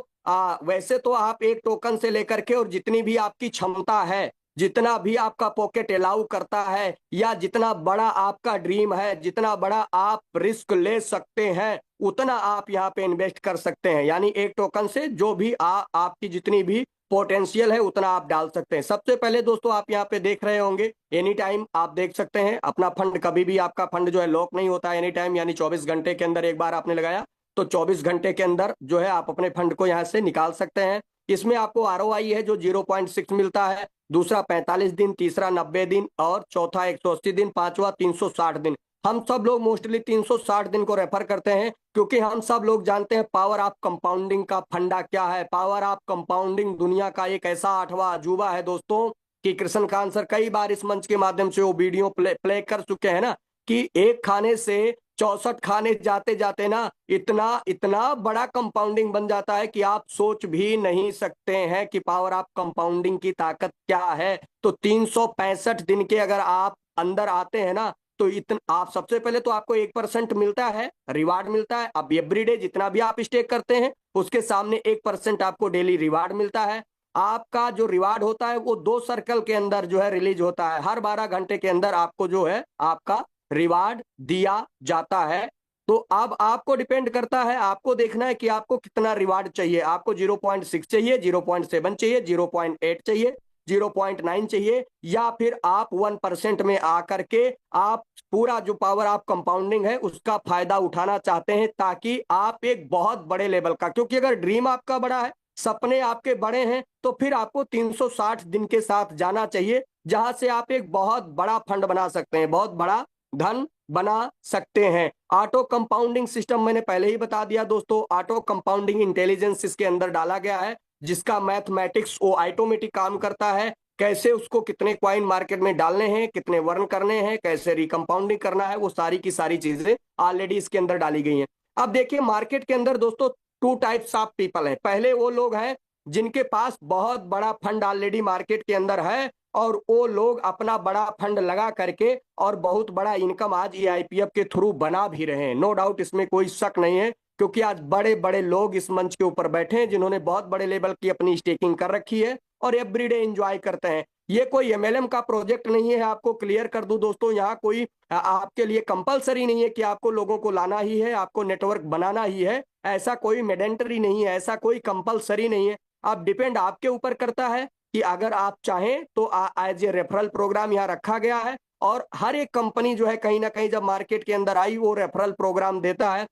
वैसे तो आप एक टोकन से लेकर के और जितनी भी आपकी क्षमता है, जितना भी आपका पॉकेट अलाउ करता है, या जितना बड़ा आपका ड्रीम है, जितना बड़ा आप रिस्क ले सकते हैं, उतना आप यहाँ पे इन्वेस्ट कर सकते हैं। यानी एक टोकन से जो भी आपकी जितनी भी पोटेंशियल है उतना आप डाल सकते हैं। सबसे पहले दोस्तों आप यहाँ पे देख रहे होंगे एनी टाइम आप देख सकते हैं अपना फंड, कभी भी आपका फंड जो है लॉक नहीं होता है एनी टाइम, यानी 24 घंटे के अंदर एक बार आपने लगाया तो 24 घंटे के अंदर जो है आप अपने फंड को यहाँ से निकाल सकते हैं। इसमें आपको ROI है जो 0.6 मिलता है, दूसरा 45 दिन, तीसरा 90 दिन और चौथा 180 दिन, पांचवा 360 दिन। हम सब लोग मोस्टली 360 दिन को रेफर करते हैं क्योंकि हम सब लोग जानते हैं पावर ऑफ कंपाउंडिंग का फंडा क्या है। पावर ऑफ कंपाउंडिंग दुनिया का एक ऐसा 8वां अजूबा है दोस्तों कि कृष्णकांत सर कई बार इस मंच के माध्यम से वो वीडियो प्ले कर चुके हैं ना, कि एक खाने से 64 खाने जाते जाते ना इतना इतना बड़ा कंपाउंडिंग बन जाता है कि आप सोच भी नहीं सकते हैं कि पावर ऑफ कंपाउंडिंग की ताकत क्या है। तो 365 दिन के अगर आप अंदर आते हैं ना तो इतना आप सबसे पहले तो आपको 1% मिलता है, रिवार्ड मिलता है। अब एवरीडे जितना भी आप स्टेक करते हैं उसके सामने 1% आपको डेली रिवार्ड मिलता है। आपका जो रिवार्ड होता है वो 2 सर्कल के अंदर जो है रिलीज होता है, हर 12 घंटे के अंदर आपको जो है आपका रिवार्ड दिया जाता है। तो अब आपको डिपेंड करता है, आपको देखना है कि आपको कितना रिवार्ड चाहिए। आपको 0.6 चाहिए, 0.7 चाहिए, 0.8 चाहिए, 0.9 चाहिए, या फिर आप 1% में आकर के आप पूरा जो पावर ऑफ कंपाउंडिंग है उसका फायदा उठाना चाहते हैं, ताकि आप एक बहुत बड़े लेवल का, क्योंकि अगर ड्रीम आपका बड़ा है, सपने आपके बड़े हैं, तो फिर आपको 360 दिन के साथ जाना चाहिए, जहां से आप एक बहुत बड़ा फंड बना सकते हैं, बहुत बड़ा धन बना सकते हैं। ऑटो कंपाउंडिंग सिस्टम मैंने पहले ही बता दिया दोस्तों, ऑटो कंपाउंडिंग इंटेलिजेंस इसके अंदर डाला गया है, जिसका मैथमेटिक्स वो ऑटोमेटिक काम करता है। कैसे उसको कितने क्वाइन मार्केट में डालने हैं, कितने वर्न करने हैं, कैसे रिकंपाउंडिंग करना है, वो सारी की सारी चीजें ऑलरेडी इसके अंदर डाली गई हैं। अब देखिए मार्केट के अंदर दोस्तों 2 टाइप्स ऑफ पीपल है। पहले वो लोग हैं जिनके पास बहुत बड़ा फंड ऑलरेडी मार्केट के अंदर है और वो लोग अपना बड़ा फंड लगा करके और बहुत बड़ा इनकम आज AIPF के थ्रू बना भी रहे हैं। नो डाउट, इसमें कोई शक नहीं है, क्योंकि आज बड़े बड़े लोग इस मंच के ऊपर बैठे हैं जिन्होंने बहुत बड़े लेवल की अपनी स्टेकिंग कर रखी है और एवरीडे एंजॉय करते हैं। ये कोई MLM का प्रोजेक्ट नहीं है, आपको क्लियर कर दूं दोस्तों। यहाँ कोई आपके लिए कंपलसरी नहीं है कि आपको लोगों को लाना ही है, आपको नेटवर्क बनाना ही है, ऐसा कोई मैंडेटरी नहीं है, ऐसा कोई कंपलसरी नहीं है। आप डिपेंड आपके ऊपर करता है कि अगर आप चाहें तो एज ए रेफरल प्रोग्राम यहाँ रखा गया है। और हर एक कंपनी जो है कहीं ना कहीं जब मार्केट के अंदर आई वो रेफरल प्रोग्राम देता है।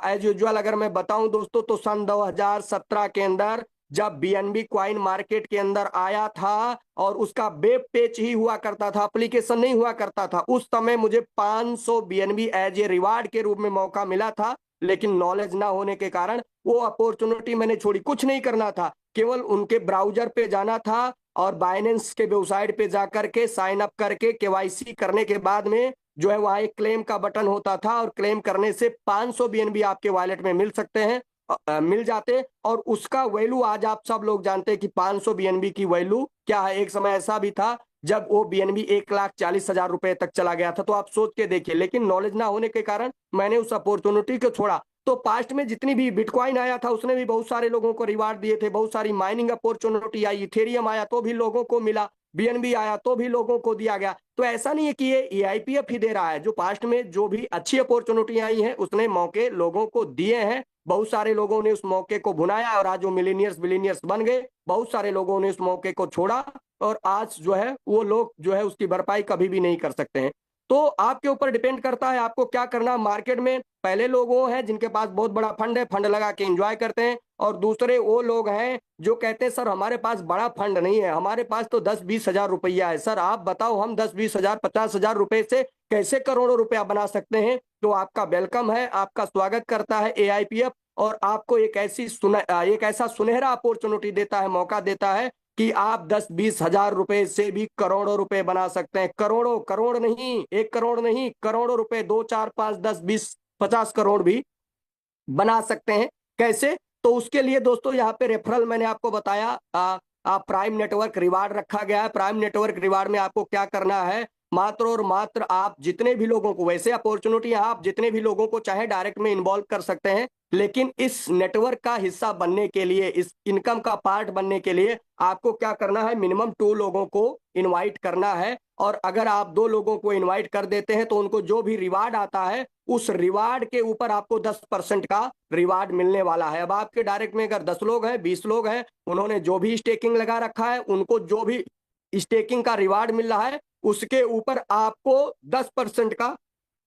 एज यूजुअल अगर मैं बताऊं दोस्तों तो सन 2017 के अंदर जब BNB क्वाइन मार्केट के अंदर आया था और उसका वेब पेज ही हुआ करता था, एप्लीकेशन नहीं हुआ करता था, उस समय मुझे 500 BNB एज ए रिवार्ड के रूप में मौका मिला था। लेकिन नॉलेज ना होने के कारण वो अपॉर्चुनिटी मैंने छोड़ी। कुछ नहीं करना था, केवल उनके ब्राउजर पे जाना था और बाइनेंस के वेबसाइट पे जाकर के साइन अप करके KYC करने के बाद में जो है वहां एक क्लेम का बटन होता था और क्लेम करने से 500 BNB आपके वॉलेट में मिल सकते हैं। मिल जाते, और उसका वैल्यू आज आप सब लोग जानते हैं कि 500 बीएनबी की वैल्यू क्या है। एक समय ऐसा भी था जब वो बीएनबी 1,40,000 रुपए तक चला गया था। तो आप सोच के देखिए, लेकिन नॉलेज ना होने के कारण मैंने उस अपॉर्चुनिटी को छोड़ा। तो पास्ट में जितनी भी बिटकॉइन आया था उसने भी बहुत सारे लोगों को रिवार्ड दिए थे, बहुत सारी माइनिंग अपॉर्चुनिटी आई, इथेरियम आया तो भी लोगों को मिला, बीएनबी आया तो भी लोगों को दिया गया। तो ऐसा नहीं है कि ये एआईपीएफ ही दे रहा है, जो पास्ट में जो भी अच्छी अपॉर्चुनिटी आई है उसने मौके लोगों को दिए हैं। बहुत सारे लोगों ने उस मौके को भुनाया और आज वो मिलीनियर्स बिलीनियर्स बन गए। बहुत सारे लोगों ने उस मौके को छोड़ा और आज जो है वो लोग जो है उसकी भरपाई कभी भी नहीं कर सकते हैं। तो आपके ऊपर डिपेंड करता है आपको क्या करना। मार्केट में पहले लोग वो हैं जिनके पास बहुत बड़ा फंड है, फंड लगा के एंजॉय करते हैं, और दूसरे वो लोग हैं जो कहते हैं सर हमारे पास बड़ा फंड नहीं है, हमारे पास तो 10-20 हजार रुपया है। सर आप बताओ हम 10-20 हजार 50 हजार रुपए से कैसे करोड़ों रुपया बना सकते हैं। तो आपका वेलकम है, आपका स्वागत करता है एआईपीएफ, और आपको एक ऐसा सुनहरा अपॉर्चुनिटी देता है, मौका देता है कि आप 10-20 हजार रुपए से भी करोड़ों रुपए बना सकते हैं। करोड़ों, करोड़ नहीं, 1 करोड़ नहीं, करोड़ों रुपए, 2, 4, 5, 10, 20, 50 करोड़ भी बना सकते हैं। कैसे? तो उसके लिए दोस्तों यहाँ पे रेफरल मैंने आपको बताया, प्राइम नेटवर्क रिवार्ड रखा गया है। प्राइम नेटवर्क रिवार्ड में आपको क्या करना है, मात्र और मात्र आप जितने भी लोगों को, वैसे अपॉर्चुनिटी आप जितने भी लोगों को चाहे डायरेक्ट में इन्वॉल्व कर सकते हैं, लेकिन इस नेटवर्क का हिस्सा बनने के लिए, इस इनकम का पार्ट बनने के लिए आपको क्या करना है, मिनिमम 2 लोगों को इनवाइट करना है। और अगर आप 2 लोगों को इनवाइट कर देते हैं तो उनको जो भी रिवार्ड आता है उस रिवार्ड के ऊपर आपको 10% का रिवार्ड मिलने वाला है। अब आपके डायरेक्ट में अगर 10 लोग हैं, 20 लोग हैं, उन्होंने जो भी स्टेकिंग लगा रखा है, उनको जो भी स्टेकिंग का रिवार्ड मिल रहा है उसके ऊपर आपको 10% का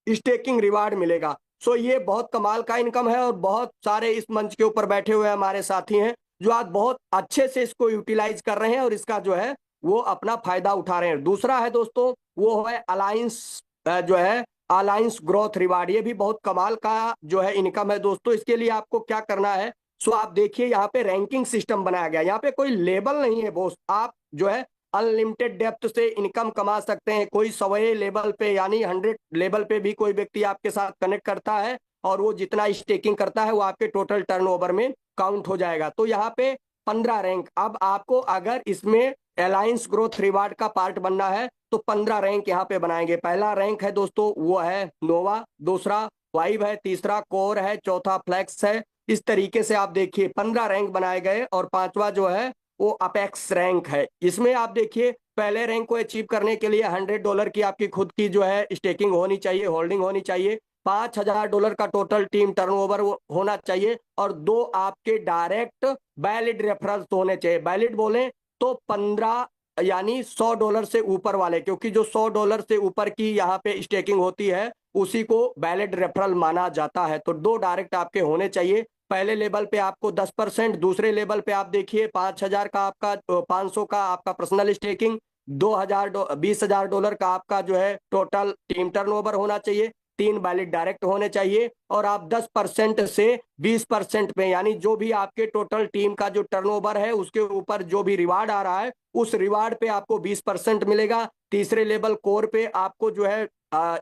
स्टेकिंग रिवार्ड मिलेगा। सो ये बहुत कमाल का इनकम है, और बहुत सारे इस मंच के ऊपर बैठे हुए हमारे साथी हैं जो आज बहुत अच्छे से इसको यूटिलाइज कर रहे हैं और इसका जो है वो अपना फायदा उठा रहे हैं। दूसरा है दोस्तों, वो है अलायंस, जो है अलायंस ग्रोथ रिवार्ड। ये भी बहुत कमाल का जो है इनकम है दोस्तों। इसके लिए आपको क्या करना है, सो आप देखिए यहाँ पे रैंकिंग सिस्टम बनाया गया। यहाँ पे कोई लेबल नहीं है बॉस, आप जो है अनलिमिटेड डेप्थ से इनकम कमा सकते हैं। कोई 100 लेवल पे यानी 100 लेवल पे भी कोई व्यक्ति आपके साथ कनेक्ट करता है और वो जितना स्टेकिंग करता है वो आपके टोटल टर्नओवर में काउंट हो जाएगा। तो यहाँ पे 15 रैंक, अब आपको अगर इसमें अलायंस ग्रोथ रिवार्ड का पार्ट बनना है तो 15 रैंक यहाँ पे बनाएंगे। पहला रैंक है दोस्तों वो है नोवा, दूसरा वाइव है, तीसरा कोर है, चौथा फ्लेक्स है। इस तरीके से आप देखिए 15 रैंक बनाए गए, और पांचवा जो है वो अपेक्स रैंक है। इसमें आप देखिए पहले रैंक को अचीव करने के लिए $100 की आपकी खुद की जो है स्टेकिंग होनी चाहिए, होल्डिंग होनी चाहिए, $5,000 का टोटल टीम टर्नओवर होना चाहिए, और 2 आपके डायरेक्ट वैलिड रेफरल्स होने चाहिए। वैलिड बोले तो 15 यानी $100 से ऊपर वाले, क्योंकि जो $100 से ऊपर की यहाँ पे स्टेकिंग होती है उसी को वैलिड रेफरल माना जाता है। तो 2 डायरेक्ट आपके होने चाहिए। पहले लेवल पे आपको 10%, दूसरे लेवल पे आप देखिए 5,000 का आपका, 500 का आपका पर्सनल स्टेकिंग, 2,000 $20,000 का आपका जो है टोटल टीम टर्नओवर होना चाहिए, 3 वैलिड डायरेक्ट होने चाहिए, और आप 10% से 20% पे यानी जो भी आपके टोटल टीम का जो टर्नओवर है उसके ऊपर जो भी रिवार्ड आ रहा है उस रिवार्ड पे आपको 20% मिलेगा। तीसरे लेवल कोर पे आपको जो है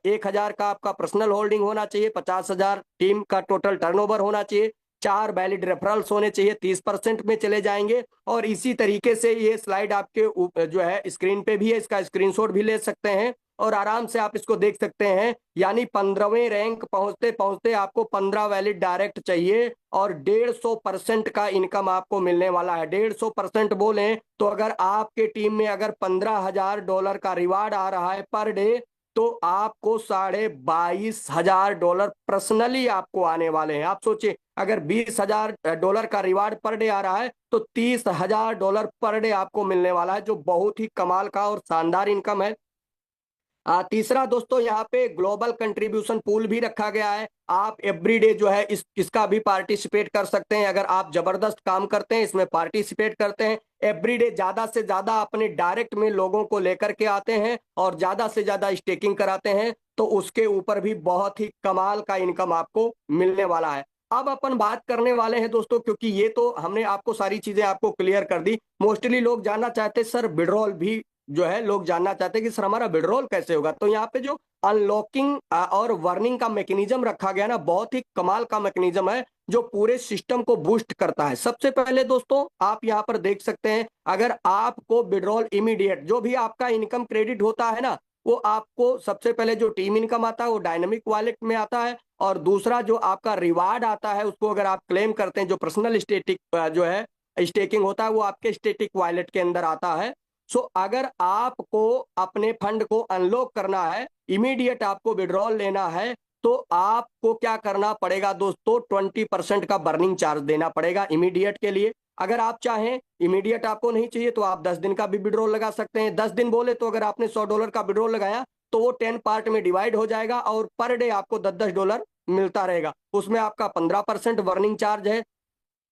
1,000 का आपका पर्सनल होल्डिंग होना चाहिए, 50,000 टीम का टोटल टर्नओवर होना चाहिए, 4 वैलिड रेफरल्स होने चाहिए, 30% में चले जाएंगे। और इसी तरीके से ये स्लाइड आपके जो है स्क्रीन पे भी है, इसका स्क्रीनशॉट भी ले सकते हैं और आराम से आप इसको देख सकते हैं। यानी 15वें रैंक पहुंचते पहुंचते आपको 15 वैलिड डायरेक्ट चाहिए और 150% का इनकम आपको मिलने वाला है। 150% बोले तो अगर आपके टीम में अगर $15,000 का रिवार्ड आ रहा है पर डे, तो आपको $22,500 पर्सनली आपको आने वाले हैं। आप सोचिए अगर $20,000 का रिवार्ड पर डे आ रहा है तो $30,000 पर डे आपको मिलने वाला है, जो बहुत ही कमाल का और शानदार इनकम है। तीसरा दोस्तों यहाँ पे ग्लोबल कंट्रीब्यूशन पूल भी रखा गया है। आप एवरीडे जो है इसका भी पार्टिसिपेट कर सकते हैं। अगर आप जबरदस्त काम करते हैं, इसमें पार्टिसिपेट करते हैं, एवरीडे ज्यादा से ज्यादा अपने डायरेक्ट में लोगों को लेकर के आते हैं और ज्यादा से ज्यादा स्टेकिंग कराते हैं, तो उसके ऊपर भी बहुत ही कमाल का इनकम आपको मिलने वाला है। अब अपन बात करने वाले हैं दोस्तों, क्योंकि ये तो हमने आपको सारी चीजें आपको क्लियर कर दी। मोस्टली लोग जानना चाहते हैं सर विड्रॉल भी जो है, लोग जानना चाहते हैं कि सर हमारा विड्रॉल कैसे होगा। तो यहाँ पे जो अनलॉकिंग और वर्निंग का मैकेनिज्म रखा गया ना, बहुत ही कमाल का मैकेनिज्म है जो पूरे सिस्टम को बूस्ट करता है। सबसे पहले दोस्तों आप यहाँ पर देख सकते हैं, अगर आपको विड्रॉल इमीडिएट जो भी आपका इनकम क्रेडिट होता है ना, वो आपको सबसे पहले जो टीम इनकम आता है वो डायनेमिक वॉलेट में आता है, और दूसरा जो आपका रिवार्ड आता है उसको अगर आप क्लेम करते हैं, जो पर्सनल स्टेटिक जो है स्टेकिंग होता है, वो आपके स्टेटिक वॉलेट के अंदर आता है। सो अगर आपको अपने फंड को अनलॉक करना है, इमीडिएट आपको विड्रॉल लेना है, तो आपको क्या करना पड़ेगा दोस्तों, 20% का बर्निंग चार्ज देना पड़ेगा इमीडिएट के लिए। अगर आप चाहें इमीडिएट आपको नहीं चाहिए तो आप 10 दिन का भी विड्रॉल लगा सकते हैं। 10 दिन बोले तो अगर आपने $100 का विड्रॉल लगाया तो वो 10 पार्ट में डिवाइड हो जाएगा और पर डे आपको $10 मिलता रहेगा। उसमें आपका 15% वर्निंग चार्ज है।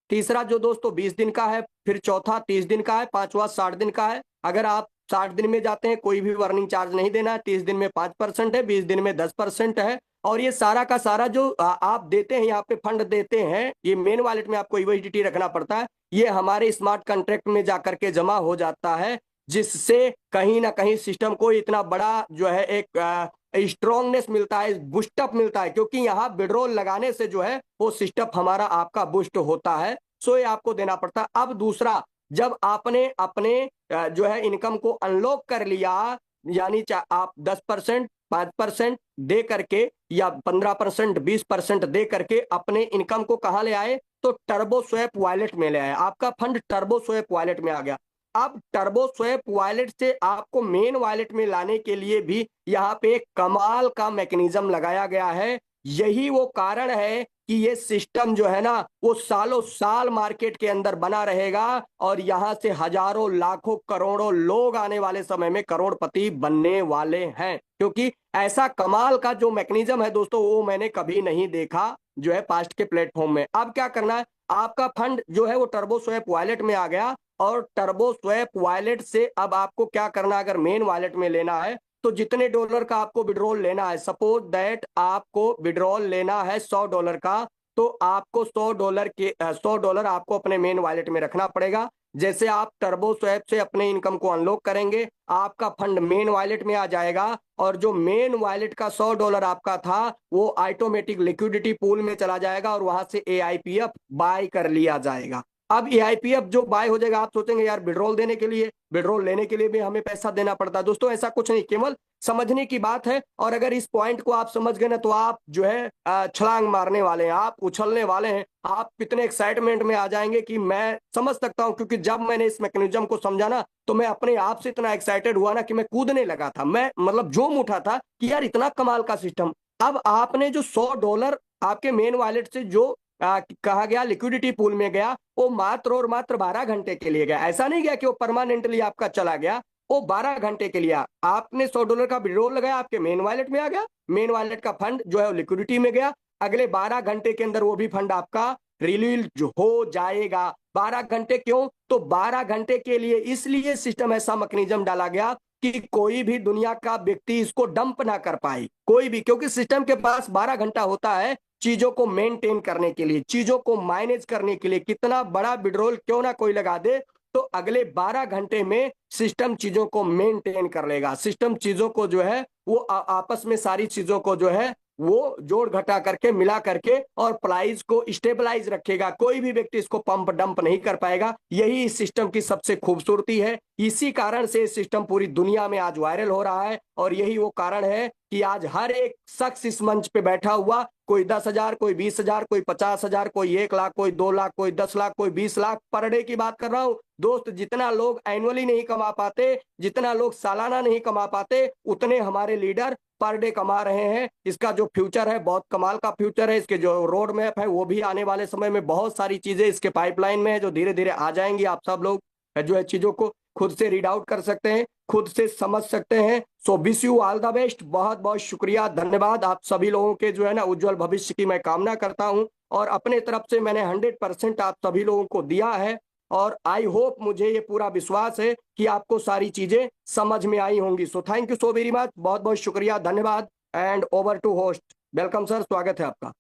तीसरा जो दोस्तों 20 दिन का है, फिर चौथा 30 दिन का है, पांचवा 60 दिन का है। अगर आप 60 दिन में जाते हैं कोई भी वर्निंग चार्ज नहीं देना है। 30 दिन में 5% है, 20 दिन में 10% है। और ये सारा का सारा जो आप देते हैं यहाँ पे फंड देते हैं, ये मेन वॉलेट में आपको यूएसडीटी रखना पड़ता है, ये हमारे स्मार्ट कॉन्ट्रैक्ट में जाकर के जमा हो जाता है, जिससे कहीं ना कहीं सिस्टम को इतना बड़ा जो है एक स्ट्रांगनेस मिलता है, बूस्टअप मिलता है, क्योंकि यहाँ विड्रॉल लगाने से जो है वो सिस्टम हमारा आपका बूस्ट होता है। सो ये आपको देना पड़ता है। अब दूसरा, जब आपने अपने जो है इनकम को अनलॉक कर लिया, यानी आप 10%, 5% दे करके या 15%, 20% दे करके अपने इनकम को कहाँ ले आए, तो टर्बो स्वैप वॉलेट में ले आए। आपका फंड टर्बो स्वैप वॉलेट में आ गया। अब टर्बो स्वैप वॉलेट से आपको मेन वॉलेट में लाने के लिए भी यहाँ पे एक कमाल का मैकेनिज्म लगाया गया है। यही वो कारण है कि ये सिस्टम जो है ना वो सालों साल मार्केट के अंदर बना रहेगा, और यहां से हजारों लाखों करोड़ों लोग आने वाले समय में करोड़पति बनने वाले हैं, क्योंकि ऐसा कमाल का जो मैकेनिज्म है दोस्तों वो मैंने कभी नहीं देखा जो है पास्ट के प्लेटफॉर्म में। अब क्या करना है, आपका फंड जो है वो टर्बो स्वैप वॉलेट में आ गया, और टर्बो स्वैप वॉलेट से अब आपको क्या करना है, अगर मेन वॉलेट में लेना है तो जितने डॉलर का आपको विड्रॉल लेना है, सपोज दैट आपको विड्रॉल लेना है $100 का, तो आपको $100 आपको अपने मेन वॉलेट में रखना पड़ेगा। जैसे आप टर्बो स्वैप से अपने इनकम को अनलॉक करेंगे, आपका फंड मेन वॉलेट में आ जाएगा, और जो मेन वॉलेट का $100 आपका था वो ऑटोमेटिक लिक्विडिटी पूल में चला जाएगा और वहां से एआईपीएफ बाय कर लिया जाएगा। अब एआईपीएफ जो बाय हो जाएगा, आप सोचेंगे यार विड्रॉल देने के लिए, विड्रॉल लेने के लिए भी हमें पैसा देना पड़ता है। दोस्तों ऐसा कुछ नहीं, केवल समझने की बात है। और अगर इस पॉइंट को आप समझ गए ना तो आप जो है छलांग मारने वाले हैं, आप उछलने वाले हैं, आप कितने एक्साइटमेंट में आ जाएंगे कि मैं समझ सकता हूं। क्योंकि जब मैंने इस मैकेनिज्म को समझा ना तो मैं अपने आप से इतना एक्साइटेड हुआ ना कि मैं कूदने लगा था, मैं मतलब जोम उठा था कि यार इतना कमाल का सिस्टम। अब आपने जो $100 आपके मेन वॉलेट से जो कहा गया लिक्विडिटी पूल में गया, वो मात्र और मात्र 12 घंटे के लिए गया। ऐसा नहीं गया कि वो परमानेंटली आपका चला गया, वो 12 घंटे के लिए आपने $100 का विड्रॉल लगाया, आपके मेन वॉलेट में आ गया, मेन वॉलेट का फंड जो है वो लिक्विडिटी में गया। अगले 12 घंटे के अंदर वो भी फंड आपका रिलीज हो जाएगा। 12 घंटे क्यों, तो 12 घंटे के लिए इसलिए सिस्टम ऐसा मैकेनिज्म डाला गया कि कोई भी दुनिया का व्यक्ति इसको डंप ना कर पाए, कोई भी, क्योंकि सिस्टम के पास 12 घंटा होता है चीजों को मेंटेन करने के लिए, चीजों को मैनेज करने के लिए। कितना बड़ा विड्रॉल क्यों ना कोई लगा दे, तो अगले 12 घंटे में सिस्टम चीजों को मेंटेन कर लेगा। सिस्टम चीजों को जो है वो आपस में सारी चीजों को जो है वो जोड़ घटा करके मिला करके और प्राइस को स्टेबलाइज रखेगा। कोई भी व्यक्ति इसको पंप डंप नहीं कर पाएगा। यही इस सिस्टम की सबसे खूबसूरती है। इसी कारण से सिस्टम पूरी दुनिया में आज वायरल हो रहा है, और यही वो कारण है कि आज हर एक शख्स इस मंच पे बैठा हुआ, कोई 10,000, कोई 20,000, कोई 50,000, कोई 1 लाख, कोई 2 लाख, कोई 10 लाख, कोई 20 लाख पर डे की बात कर रहा हूं दोस्त। जितना लोग एनुअली नहीं कमा पाते, जितना लोग सालाना नहीं कमा पाते, उतने हमारे लीडर पर डे कमा रहे हैं। इसका जो फ्यूचर है बहुत कमाल का फ्यूचर है। इसके जो रोड मैप है वो भी आने वाले समय में बहुत सारी चीजें इसके पाइपलाइन में है जो धीरे धीरे आ जाएंगी। आप सब लोग जो है चीजों को खुद से रीड आउट कर सकते हैं, खुद से समझ सकते हैं। So wish you all the best. बहुत बहुत शुक्रिया, धन्यवाद। आप सभी लोगों के जो है ना उज्जवल भविष्य की मैं कामना करता हूं, और अपने तरफ से मैंने 100% आप सभी लोगों को दिया है, और आई होप, मुझे ये पूरा विश्वास है कि आपको सारी चीजें समझ में आई होंगी। So thank you so very much, बहुत बहुत शुक्रिया, धन्यवाद। And over to host. Welcome sir, स्वागत है आपका।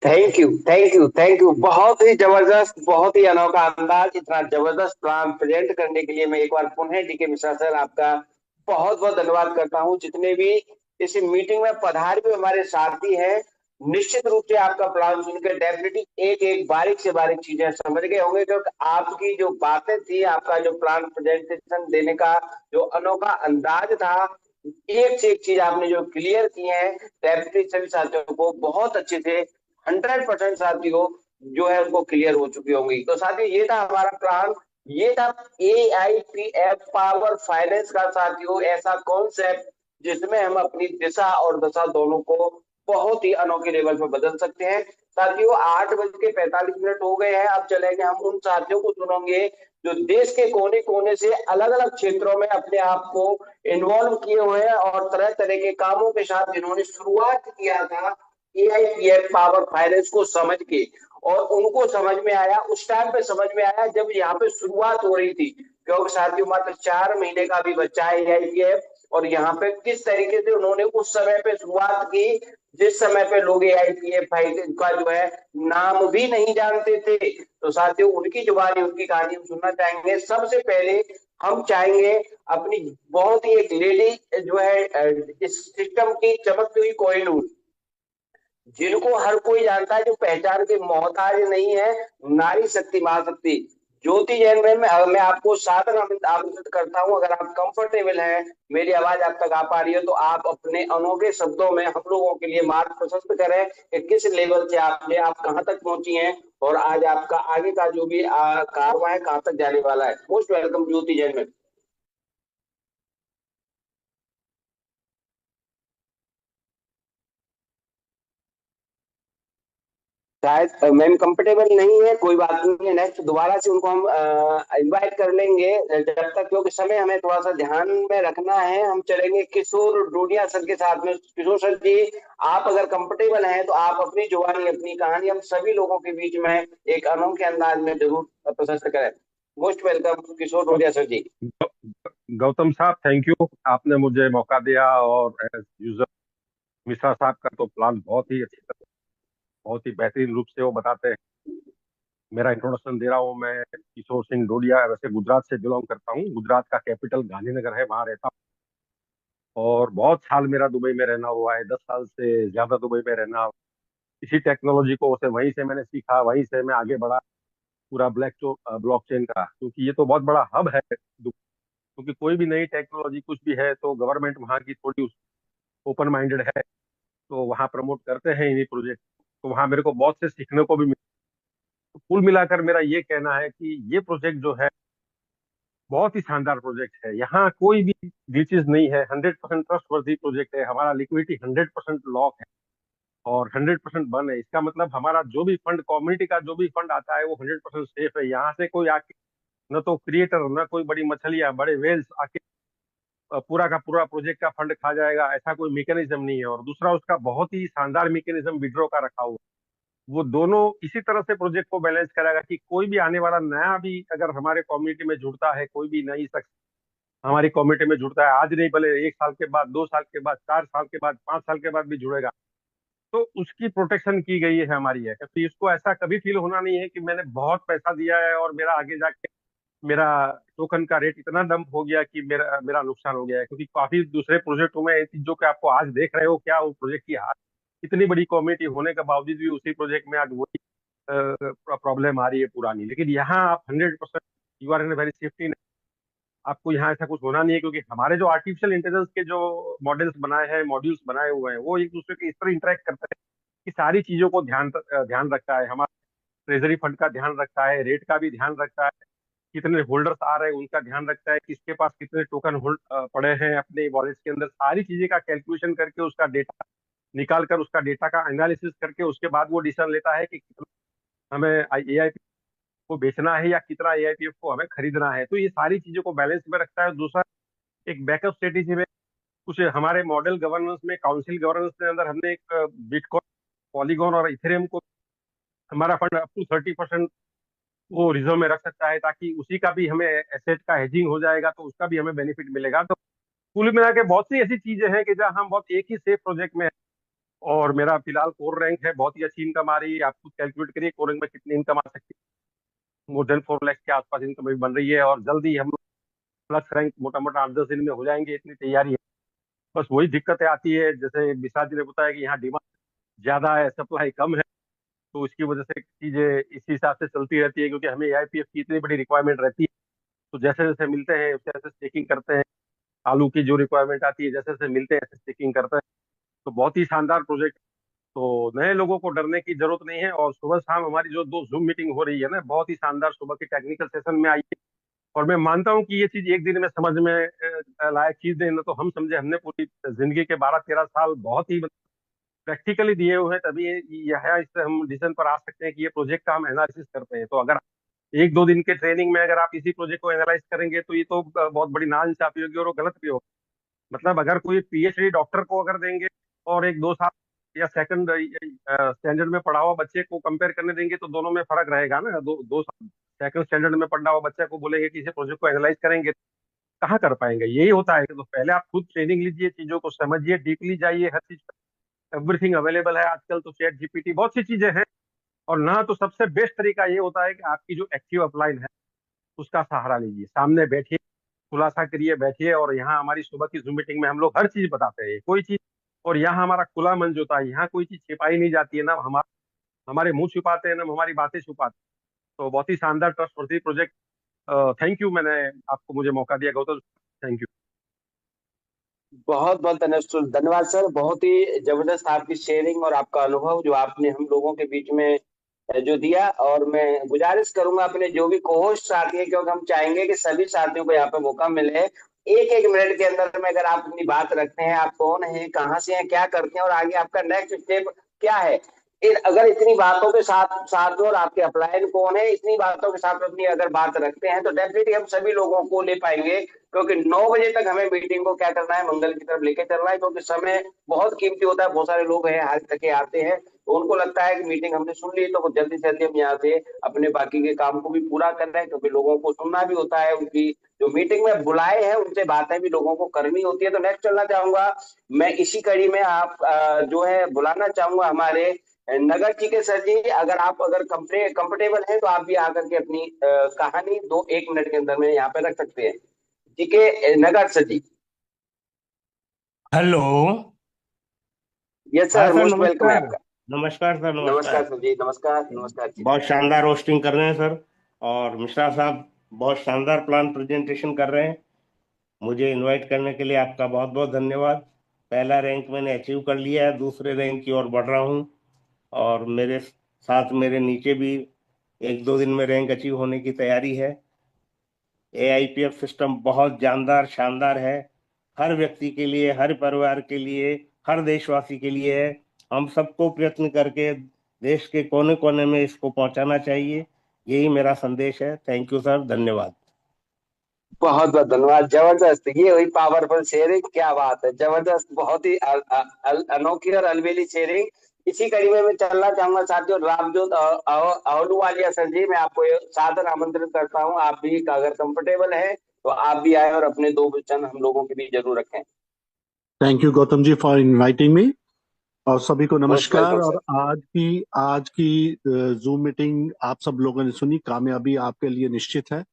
Thank you, thank you, thank you. बहुत ही जबरदस्त, बहुत ही अनोखा अंदाज, इतना जबरदस्त प्लान प्रेजेंट करने के लिए मैं एक बार पुनः डीके मिश्रा सर आपका बहुत बहुत धन्यवाद करता हूँ जितने भी इस मीटिंग में पधारे हुए हमारे साथी हैं। निश्चित रूप से आपका प्लान सुनकर डेफिनेटली एक एक बारीक से बारीक चीजें समझ गए होंगे, क्योंकि आपकी जो बातें थी, आपका जो प्लान प्रेजेंटेशन देने का जो अनोखा अंदाज था, एक से एक चीज आपने जो क्लियर की है, डेफिनेटली सभी साथियों को बहुत अच्छे से 100% साथियों जो है उनको क्लियर हो चुकी होंगी। तो साथियों ये था हमारा प्लान, ये था AIPF पावर फाइनेंस का साथियों ऐसा कॉन्सेप्ट जिसमें हम अपनी दिशा और दशा दोनों को बहुत ही अनोखे लेवल पे बदल सकते हैं। साथियों 8:45 हो गए हैं, अब चलेंगे हम उन साथियों को सुनेंगे जो देश के कोने कोने से अलग अलग क्षेत्रों में अपने आप को इन्वॉल्व किए हुए हैं और तरह तरह के कामों के साथ जिन्होंने शुरुआत किया था AIPF पावर फाइनेंस को समझ के। और उनको समझ में आया, उस टाइम पे समझ में आया जब यहाँ पे शुरुआत हो रही थी, क्योंकि साथियों मात्र 4 महीने का भी बच्चा है AIPF। और यहाँ पे किस तरीके से उन्होंने उस समय पे शुरुआत की जिस समय पे लोग AIPF का जो है नाम भी नहीं जानते थे। तो साथियों उनकी जुबानी उनकी कहानी हम सुनना चाहेंगे। सबसे पहले हम चाहेंगे अपनी बहुत ही एक लेडी जो है इस सिस्टम की चमकती हुई कोहिनूर, जिनको हर कोई जानता है, जो पहचान के मोहताज नहीं है, नारी शक्ति महाशक्ति ज्योति जैन मैम। मैं आपको सादर आमंत्रित करता हूं, अगर आप कंफर्टेबल हैं, मेरी आवाज आप तक आ पा रही है, तो आप अपने अनोखे शब्दों में हम लोगों के लिए मार्ग प्रशस्त करें कि किस लेवल से आपने आप कहां तक पहुंची हैं और आज आपका आगे का जो भी कारवां है कहां तक जाने वाला है। मोस्ट वेलकम ज्योति जैन मैम। शायद मैम कंफर्टेबल नहीं है, कोई बात नहीं है, नेक्स्ट दोबारा से उनको हम इनवाइट कर लेंगे जब तक, क्योंकि समय हमें थोड़ा सा ध्यान में रखना है। हम चलेंगे किशोर डोडिया सर के साथ में। किशोर सर जी, आप अगर कंफर्टेबल हैं तो आप अपनी जुबानी अपनी कहानी हम सभी लोगों के बीच में एक अनोखे अंदाज में जरूर प्रशस्त करें। मोस्ट वेलकम किशोर डोडिया सर जी। गौतम साहब, थैंक यू। आपने मुझे मौका दिया, और एज यूजर मिश्रा साहब का तो प्लान बहुत ही अच्छी तरह, बहुत ही बेहतरीन रूप से वो बताते हैं। मेरा इंट्रोडक्शन दे रहा हूँ, मैं किशोर सिंह डोडिया, वैसे गुजरात से बिलोंग करता हूँ। गुजरात का कैपिटल गांधीनगर है, वहाँ रहता हूँ। और बहुत साल मेरा दुबई में रहना हुआ है, 10 साल से ज्यादा दुबई में रहना। इसी टेक्नोलॉजी को से वहीं से मैंने सीखा, वहीं से मैं आगे बढ़ा पूरा ब्लॉकचेन का, क्योंकि ये तो बहुत बड़ा हब है। क्योंकि कोई भी नई टेक्नोलॉजी कुछ भी है तो गवर्नमेंट वहाँ की थोड़ी ओपन माइंडेड है, तो वहाँ प्रमोट करते हैं इन्हीं प्रोजेक्ट। तो वहाँ मेरे को बहुत से सीखने को भी मिला। तो कुल मिलाकर मेरा ये कहना है कि ये प्रोजेक्ट जो है बहुत ही शानदार प्रोजेक्ट है। यहाँ कोई भी ग्लिचेस नहीं है, 100% ट्रस्टवर्दी प्रोजेक्ट है। हमारा लिक्विडिटी 100% लॉक है और 100% बन है। इसका मतलब हमारा जो भी फंड, कम्युनिटी का जो भी फंड आता है, वो 100% सेफ है। यहाँ से कोई आके, न तो क्रिएटर, न कोई बड़ी मछलियां, बड़े वेल्स आके पूरा का पूरा प्रोजेक्ट का फंड खा जाएगा, ऐसा कोई मैकेनिज्म नहीं है। और दूसरा, उसका बहुत ही शानदार मैकेनिज्म विड्रॉ का रखा हुआ है। वो दोनों इसी तरह से प्रोजेक्ट को बैलेंस करेगा कि कोई भी आने वाला नया भी अगर हमारे कम्युनिटी में जुड़ता है, कोई भी नई शख्स हमारी कम्युनिटी में जुड़ता है, आज नहीं भले 1 साल के बाद, 2 साल के बाद, 4 साल के बाद, 5 साल के बाद भी जुड़ेगा, तो उसकी प्रोटेक्शन की गई है हमारी है। क्योंकि इसको ऐसा कभी फील होना नहीं है कि मैंने बहुत पैसा दिया है और मेरा आगे जाके मेरा टोकन का रेट इतना डंप हो गया कि मेरा मेरा नुकसान हो गया है। क्योंकि काफी दूसरे प्रोजेक्टों में ऐसी जो कि आपको आज देख रहे हो, क्या वो प्रोजेक्ट की हार, इतनी बड़ी कम्युनिटी होने के बावजूद भी उसी प्रोजेक्ट में आज वही प्रॉब्लम आ रही है पुरानी। लेकिन यहाँ आप 100% you are in very safety. आपको यहाँ ऐसा कुछ होना नहीं है, क्योंकि हमारे जो आर्टिफिशियल इंटेलिजेंस के जो मॉडल्स बनाए हैं, मॉड्यूल्स बनाए हुए हैं, वो एक दूसरे के इस तरह इंटरेक्ट करते हैं कि सारी चीजों को ध्यान रखता है। हमारा ट्रेजरी फंड का ध्यान रखता है, रेट का भी ध्यान रखता है, कितने होल्डर्स आ रहे हैं उनका ध्यान रखता है, किसके पास कितने टोकन होल्ड पड़े हैं अपने वॉलेट्स के अंदर। सारी चीजें का कैलकुलेशन करके उसका डेटा निकाल कर, उसका डेटा का एनालिसिस करके, उसके बाद वो डिसीजन लेता है कि कितना हमें AIPF को बेचना है या कितना AIPF को हमें खरीदना है। तो ये सारी चीजों को बैलेंस में रखता है। दूसरा, एक बैकअप स्ट्रेटेजी में कुछ हमारे मॉडल गवर्नेंस में, काउंसिल गवर्नेंस के अंदर हमने एक बिटकॉइन, पॉलीगॉन और इथेरियम को हमारा फंड अप टू 30% वो रिजर्व में रख सकता है, ताकि उसी का भी हमें एसेट का हेजिंग हो जाएगा, तो उसका भी हमें बेनिफिट मिलेगा। तो कुल मिला के बहुत सी ऐसी चीजें हैं कि जहाँ हम बहुत एक ही सेफ प्रोजेक्ट में हैं। और मेरा फिलहाल कोर रैंक है, बहुत ही अच्छी इनकम आ रही है। आप खुद कैलकुलेट करिए कोर रैंक में कितनी इनकम आ सकती है। मोर देन 4 लाख के आसपास इनकम भी बन रही है। और जल्दी हम प्लस रैंक मोटा मोटा 8-10 दिन में हो जाएंगे, इतनी तैयारी है। बस वही दिक्कतें आती है, जैसे विशाल जी ने बताया कि यहाँ डिमांड ज्यादा है, सप्लाई कम है, तो उसकी वजह से चीजें इस हिसाब से चलती रहती है, क्योंकि हमें AIPF की इतनी बड़ी रिक्वायरमेंट रहती है। तो जैसे जैसे मिलते हैं वैसे जैसे चेकिंग करते हैं, आलू की जो रिक्वायरमेंट आती है जैसे जैसे मिलते हैं ऐसे चेकिंग करते हैं। तो बहुत ही शानदार प्रोजेक्ट। तो नए लोगों को डरने की जरूरत नहीं है। और सुबह शाम हमारी जो 2 जूम मीटिंग हो रही है ना, बहुत ही शानदार, सुबह की टेक्निकल सेशन में आई है। और मैं मानता हूँ कि ये चीज एक दिन में समझ में लायक चीज है ना, तो हम समझे हमने पूरी जिंदगी के 12-13 साल बहुत ही प्रैक्टिकली दिए हुए हैं, तभी यह इससे हम डिसीजन पर आ सकते हैं कि ये प्रोजेक्ट का हम एनालिसिस करते हैं। तो अगर 1-2 दिन के ट्रेनिंग में अगर आप इसी प्रोजेक्ट को एनालाइज करेंगे तो ये तो बहुत बड़ी नाइंसाफी होगी और वो गलत भी होगा। मतलब अगर कोई PhD डॉक्टर को अगर देंगे और एक 2 साल या सेकंड स्टैंडर्ड में पढ़ा हुआ बच्चे को कंपेयर करने देंगे, तो दोनों में फर्क रहेगा ना। 2 साल सेकंड स्टैंडर्ड में पढ़ा हुआ बच्चा को बोलेंगे कि इसे प्रोजेक्ट को एनालाइज करेंगे, कहाँ कर पाएंगे। यही होता है। तो पहले आप खुद ट्रेनिंग लीजिए, चीजों को समझिए, डीपली जाइए, हर चीज एवरीथिंग अवेलेबल है आजकल। तो ChatGPT बहुत सी चीजें हैं। और ना तो सबसे बेस्ट तरीका ये होता है कि आपकी जो एक्टिव अपलाइन है उसका सहारा लीजिए, सामने बैठिए, खुलासा करिए, बैठिए। और यहाँ हमारी सुबह की जूम मीटिंग में हम लोग हर चीज बताते हैं, कोई चीज। और यहाँ हमारा खुला मन जो होता है, यहाँ कोई चीज छिपाई नहीं जाती है ना। हमारे मुंह छुपाते हैं ना, हमारी बातें छुपाते हैं। तो बहुत ही शानदार ट्रस्टवर्दी प्रोजेक्ट। थैंक यू, मैंने आपको मुझे मौका दिया गौतम। Thank you. बहुत बहुत धन्यवाद सर। बहुत ही जबरदस्त आपकी शेयरिंग और आपका अनुभव जो आपने हम लोगों के बीच में जो दिया। और मैं गुजारिश करूंगा अपने जो भी कोहोस्ट साथी है, क्योंकि हम चाहेंगे कि सभी साथियों को यहाँ पे मौका मिले, एक एक मिनट के अंदर में अगर आप अपनी बात रखते हैं, आप कौन हैं, कहाँ से हैं, क्या करते हैं और आगे आपका नेक्स्ट स्टेप क्या है। अगर इतनी बातों के साथ साथ में, और आपके अपलायन कौन है, इतनी बातों के साथ अपनी अगर बात रखते हैं, तो डेफिनेटली हम सभी लोगों को ले पाएंगे। क्योंकि 9 बजे तक हमें मीटिंग को क्या करना है, मंगल की तरफ लेके चलना है। क्योंकि समय बहुत कीमती होता है। बहुत सारे लोग हैं हाथ थके आते हैं, तो उनको लगता है कि मीटिंग हमने सुन ली, तो वो जल्दी से जल्दी हम यहाँ से अपने बाकी के काम को भी पूरा कर रहे हैं। क्योंकि लोगों को सुनना भी होता है, उनकी जो मीटिंग में बुलाए हैं उनसे बातें भी लोगों को करनी होती है। तो नेक्स्ट चलना चाहूंगा मैं इसी कड़ी में। आप जो है बुलाना चाहूंगा हमारे नगर जी के सर जी। अगर कंफर्टेबल है तो आप भी आकर के अपनी कहानी 1 मिनट के अंदर में यहाँ पे रख सकते हैं। जी के नगर सर जी। हेलो। यस हाँ सर, सर, मोस्ट वेलकम है नमस्कार। आपका। नमस्कार सर, नमस्कार नमस्कार। सर जी, नमस्कार नमस्कार जी। बहुत शानदार होस्टिंग कर रहे हैं सर। और मिश्रा साहब बहुत शानदार प्लान प्रेजेंटेशन कर रहे हैं। मुझे इनवाइट करने के लिए आपका बहुत बहुत धन्यवाद। पहला रैंक मैंने अचीव कर लिया है, दूसरे रैंक की ओर बढ़ रहा हूँ। और मेरे साथ मेरे नीचे भी 1-2 दिन में रैंक अचीव होने की तैयारी है। AIPF सिस्टम बहुत जानदार शानदार है। हर व्यक्ति के लिए, हर परिवार के लिए, हर देशवासी के लिए है। हम सबको प्रयत्न करके देश के कोने कोने में इसको पहुंचाना चाहिए। यही मेरा संदेश है। थैंक यू सर, धन्यवाद। बहुत बहुत धन्यवाद। जबरदस्त, ये हुई पावरफुल शेयरिंग। क्या बात है, जबरदस्त, बहुत ही अनोखी और अलबेली शेयरिंग। इसी कड़ी में मैं चलना चाहूंगा साथियों, रामजोत आहलूवालिया सर जी, मैं आपको ये सादर आमंत्रित करता हूँ। आप भी अगर कंफर्टेबल है तो आप भी आए और अपने 2 वचन हम लोगों के बीच जरूर रखें। Thank you Gautam ji for inviting me. और सभी को मोस्ट नमस्कार। वेलकम और सर। आज की जूम मीटिंग आप सब लोगों ने सुनी, कामयाबी आपके लिए निश्चित है।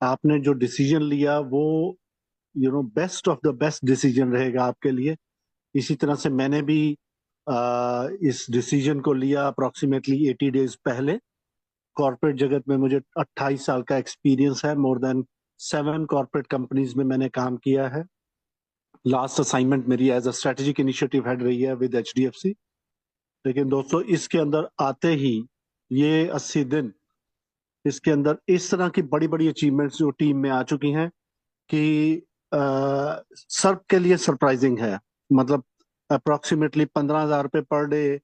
आपने जो डिसीजन लिया वो best of the best decision रहेगा आपके लिए। इसी तरह से मैंने भी इस डिसीजन को लिया अप्रोक्सीमेटली 80 डेज पहले। कॉर्पोरेट जगत में मुझे 28 साल का एक्सपीरियंस है। मोर देन 7 कॉर्पोरेट कंपनीज में मैंने काम किया है। लास्ट असाइनमेंट मेरी as a strategic initiative head रही है विद HDFC। लेकिन दोस्तों इसके अंदर आते ही ये 80 दिन, इसके अंदर इस तरह की बड़ी बड़ी अचीवमेंट्स जो टीम में आ चुकी हैं कि सब के लिए सरप्राइजिंग है। मतलब अप्रोक्सीमेटली 15,000 रुपये पर डे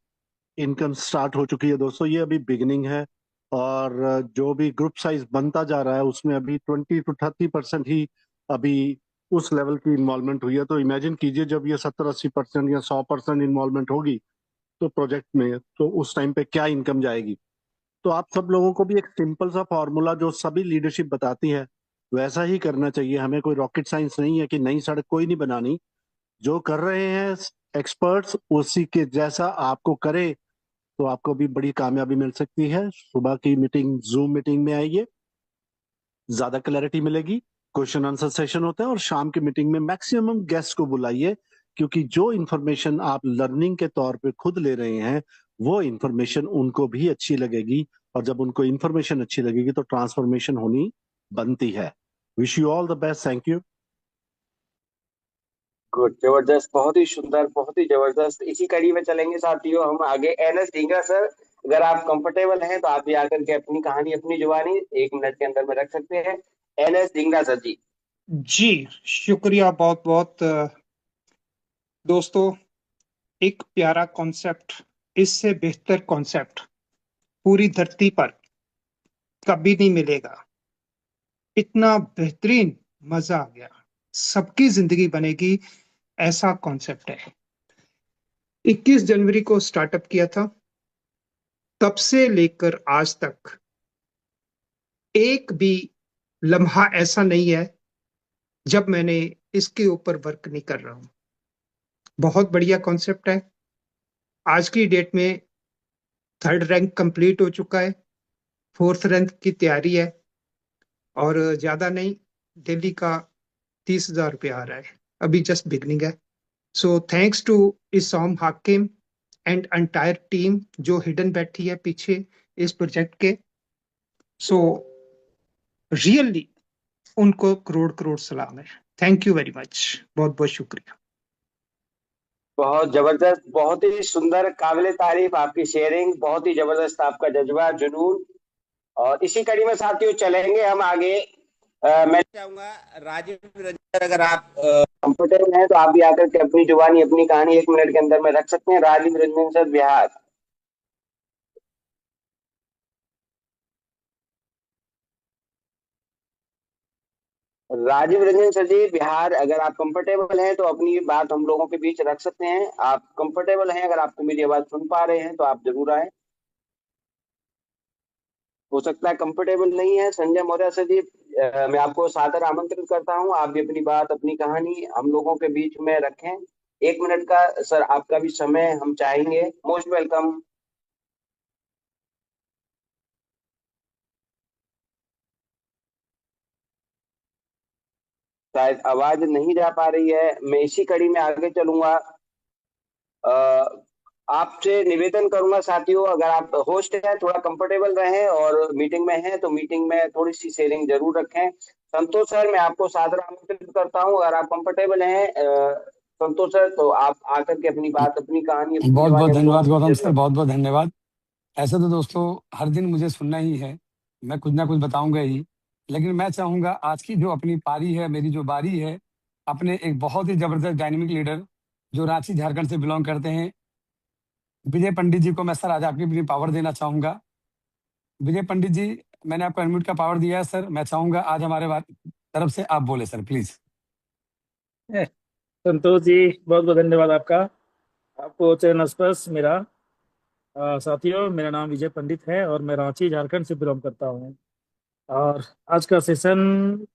इनकम स्टार्ट हो चुकी है दोस्तों। ये अभी बिगिनिंग है। और जो भी ग्रुप साइज बनता जा रहा है उसमें अभी 20 to 30% ही अभी उस लेवल की इन्वॉल्वमेंट हुई है। तो इमेजिन कीजिए जब ये 70-80% या 100% इन्वॉल्वमेंट होगी तो प्रोजेक्ट में, तो उस टाइम पे क्या इनकम जाएगी। तो आप सब लोगों को भी एक सिंपल सा फॉर्मूला जो सभी लीडरशिप बताती है वैसा ही करना चाहिए। हमें कोई रॉकेट साइंस नहीं है कि नई सड़क कोई नहीं बनानी। जो कर रहे हैं एक्सपर्ट्स उसी के जैसा आपको करे तो आपको भी बड़ी कामयाबी मिल सकती है। सुबह की मीटिंग जूम मीटिंग में आइए, ज्यादा क्लैरिटी मिलेगी। क्वेश्चन आंसर सेशन होता है, और शाम की मीटिंग में मैक्सिमम गेस्ट को बुलाइए, क्योंकि जो इन्फॉर्मेशन आप लर्निंग के तौर पे खुद ले रहे हैं वो इन्फॉर्मेशन उनको भी अच्छी लगेगी, और जब उनको इन्फॉर्मेशन अच्छी लगेगी तो ट्रांसफॉर्मेशन होनी बनती है। Wish you all the best. Thank you. Good, जबरदस्त, बहुत ही सुंदर, बहुत ही जबरदस्त। इसी कड़ी में चलेंगे साथियों हम आगे। एनएस ढींगरा सर, अगर आप कंफर्टेबल हैं तो आप भी आकर के अपनी कहानी, अपनी जुबानी 1 मिनट के अंदर में रख सकते हैं। एनएस ढींगरा सर जी। जी शुक्रिया बहुत बहुत दोस्तों। एक प्यारा कॉन्सेप्ट, इससे बेहतर कॉन्सेप्ट पूरी धरती पर कभी नहीं मिलेगा। इतना बेहतरीन, मजा आ गया, सबकी जिंदगी बनेगी, ऐसा कॉन्सेप्ट है। 21 जनवरी को स्टार्टअप किया था, तब से लेकर आज तक एक भी लम्हा ऐसा नहीं है जब मैंने इसके ऊपर वर्क नहीं कर रहा हूं। बहुत बढ़िया कॉन्सेप्ट है। आज की डेट में 3rd रैंक कंप्लीट हो चुका है, 4th रैंक की तैयारी है, और ज्यादा नहीं, दिल्ली का 30,000 रुपया आ रहा है। अभी जस्ट बिगनिंग है। सो थैंक्स टू इसाम हाकिम एंड एंटायर टीम जो हिडन बैठी है पीछे इस प्रोजेक्ट के। सो रियली उनको करोड़ करोड़ सलाम है। थैंक यू वेरी मच, बहुत बहुत शुक्रिया। बहुत जबरदस्त, बहुत ही सुंदर, काबिले तारीफ आपकी शेयरिंग, बहुत ही जबरदस्त आपका जज्बा, जुनून। और इसी कड़ी में साथियों चलेंगे हम आगे। मैं चाहूंगा राजीव रंजन, अगर आप कंफर्टेबल हैं तो आप भी आकर के अपनी जुबानी, अपनी कहानी 1 मिनट के अंदर में रख सकते हैं। राजीव रंजन सर, बिहार। राजीव रंजन सर जी, बिहार, अगर आप कंफर्टेबल हैं तो अपनी बात हम लोगों के बीच रख सकते हैं। आप कंफर्टेबल हैं, अगर आपको मेरी आवाज सुन पा रहे हैं तो आप जरूर आए। हो सकता है कंफर्टेबल नहीं है। संजय मौर्य सर जी, मैं आपको सादर आमंत्रित करता हूं, आप भी अपनी बात, अपनी कहानी हम लोगों के बीच में रखें। 1 मिनट का सर आपका भी समय हम चाहेंगे। Most welcome. शायद आवाज नहीं जा पा रही है। मैं इसी कड़ी में आगे चलूंगा। अ, आपसे निवेदन करूंगा साथियों, अगर आप होस्ट हैं थोड़ा कंफर्टेबल रहें, और मीटिंग में हैं तो मीटिंग में थोड़ी सी शेयरिंग जरूर रखें। संतोष सर, मैं आपको सादर आमंत्रित करता हूं, अगर आप कंफर्टेबल हैं संतोष सर, तो आप आकर के अपनी बात, अपनी कहानी, अपनी बहुत बहुत जवानी हम लोगों धन्यवाद के गौतम बीच सर, जरूर। बहुत बहुत धन्यवाद। ऐसे तो दोस्तों हर दिन मुझे सुनना ही है, मैं कुछ ना कुछ बताऊंगा ही, लेकिन मैं चाहूंगा आज की जो अपनी पारी है, मेरी जो बारी है, अपने एक बहुत ही जबरदस्त डायनेमिक लीडर जो रांची झारखंड से बिलोंग करते हैं, विजय पंडित जी को मैं सर आज आपकी अपनी पावर देना चाहूंगा। विजय पंडित जी, मैंने आपको अनम्यूट का पावर दिया है सर, मैं चाहूंगा आज हमारे तरफ से आप बोले सर, प्लीज। संतोष जी, बहुत बहुत धन्यवाद आपका। आपको चरण स्पर्श मेरा। साथियों, मेरा नाम विजय पंडित है और मैं रांची झारखंड से बिलोंग करता हूँ। और आज का सेशन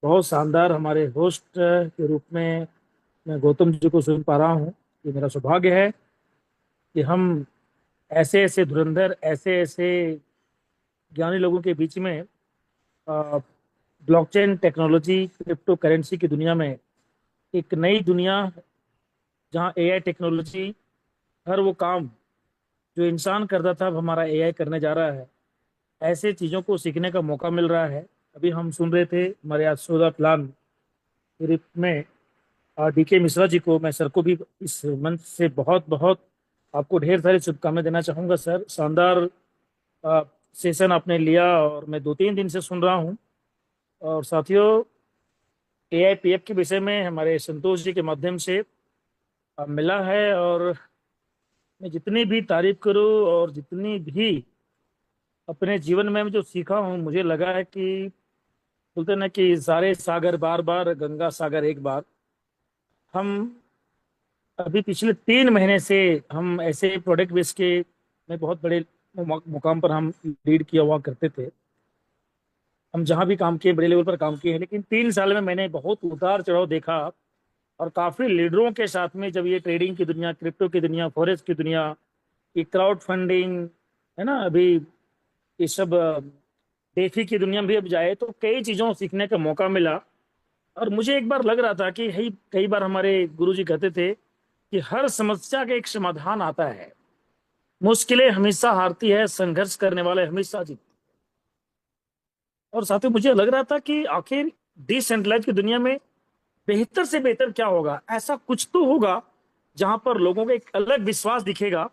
बहुत शानदार। हमारे होस्ट के रूप में मैं गौतम जी को सुन पा रहा हूँ। ये मेरा सौभाग्य है कि हम ऐसे ऐसे धुरंधर, ऐसे ऐसे ज्ञानी लोगों के बीच में ब्लॉकचेन टेक्नोलॉजी, क्रिप्टो करेंसी की दुनिया में एक नई दुनिया, जहाँ एआई टेक्नोलॉजी हर वो काम जो इंसान करता था अब हमारा एआई करने जा रहा है। ऐसे चीज़ों को सीखने का मौका मिल रहा है। अभी हम सुन रहे थे हमारे आज 14 प्लान ग्रुप में डीके मिश्रा जी को, मैं सर को भी इस मंच से बहुत बहुत आपको ढेर सारी शुभकामनाएं देना चाहूँगा। सर, शानदार सेशन आपने लिया और मैं 2-3 दिन से सुन रहा हूँ। और साथियों, एआईपीएफ के विषय में हमारे संतोष जी के माध्यम से मिला है, और मैं जितनी भी तारीफ करूं और जितनी भी अपने जीवन में जो सीखा हूं, मुझे लगा है कि बोलते ना कि सारे सागर बार बार, गंगा सागर एक बार। हम अभी पिछले 3 महीने से हम ऐसे प्रोडक्ट बेस के में बहुत बड़े मुकाम पर हम लीड किया हुआ करते थे। हम जहाँ भी काम किए बड़े लेवल पर काम किए हैं, लेकिन 3 साल में मैंने बहुत उतार चढ़ाव देखा। और काफ़ी लीडरों के साथ में जब ये ट्रेडिंग की दुनिया, क्रिप्टो की दुनिया, फॉरेक्स की दुनिया, ये क्राउड फंडिंग है ना, अभी ये सब डेफी की दुनिया में भी अब जाए तो कई चीज़ों को सीखने का मौका मिला। और मुझे एक बार लग रहा था कि ही कई बार हमारे गुरुजी कहते थे कि हर समस्या का एक समाधान आता है, मुश्किलें हमेशा हारती है, संघर्ष करने वाले हमेशा जीतते। और साथ ही मुझे लग रहा था कि आखिर डिसेंट्रलाइज की दुनिया में बेहतर से बेहतर क्या होगा, ऐसा कुछ तो होगा जहां पर लोगों को एक अलग विश्वास दिखेगा,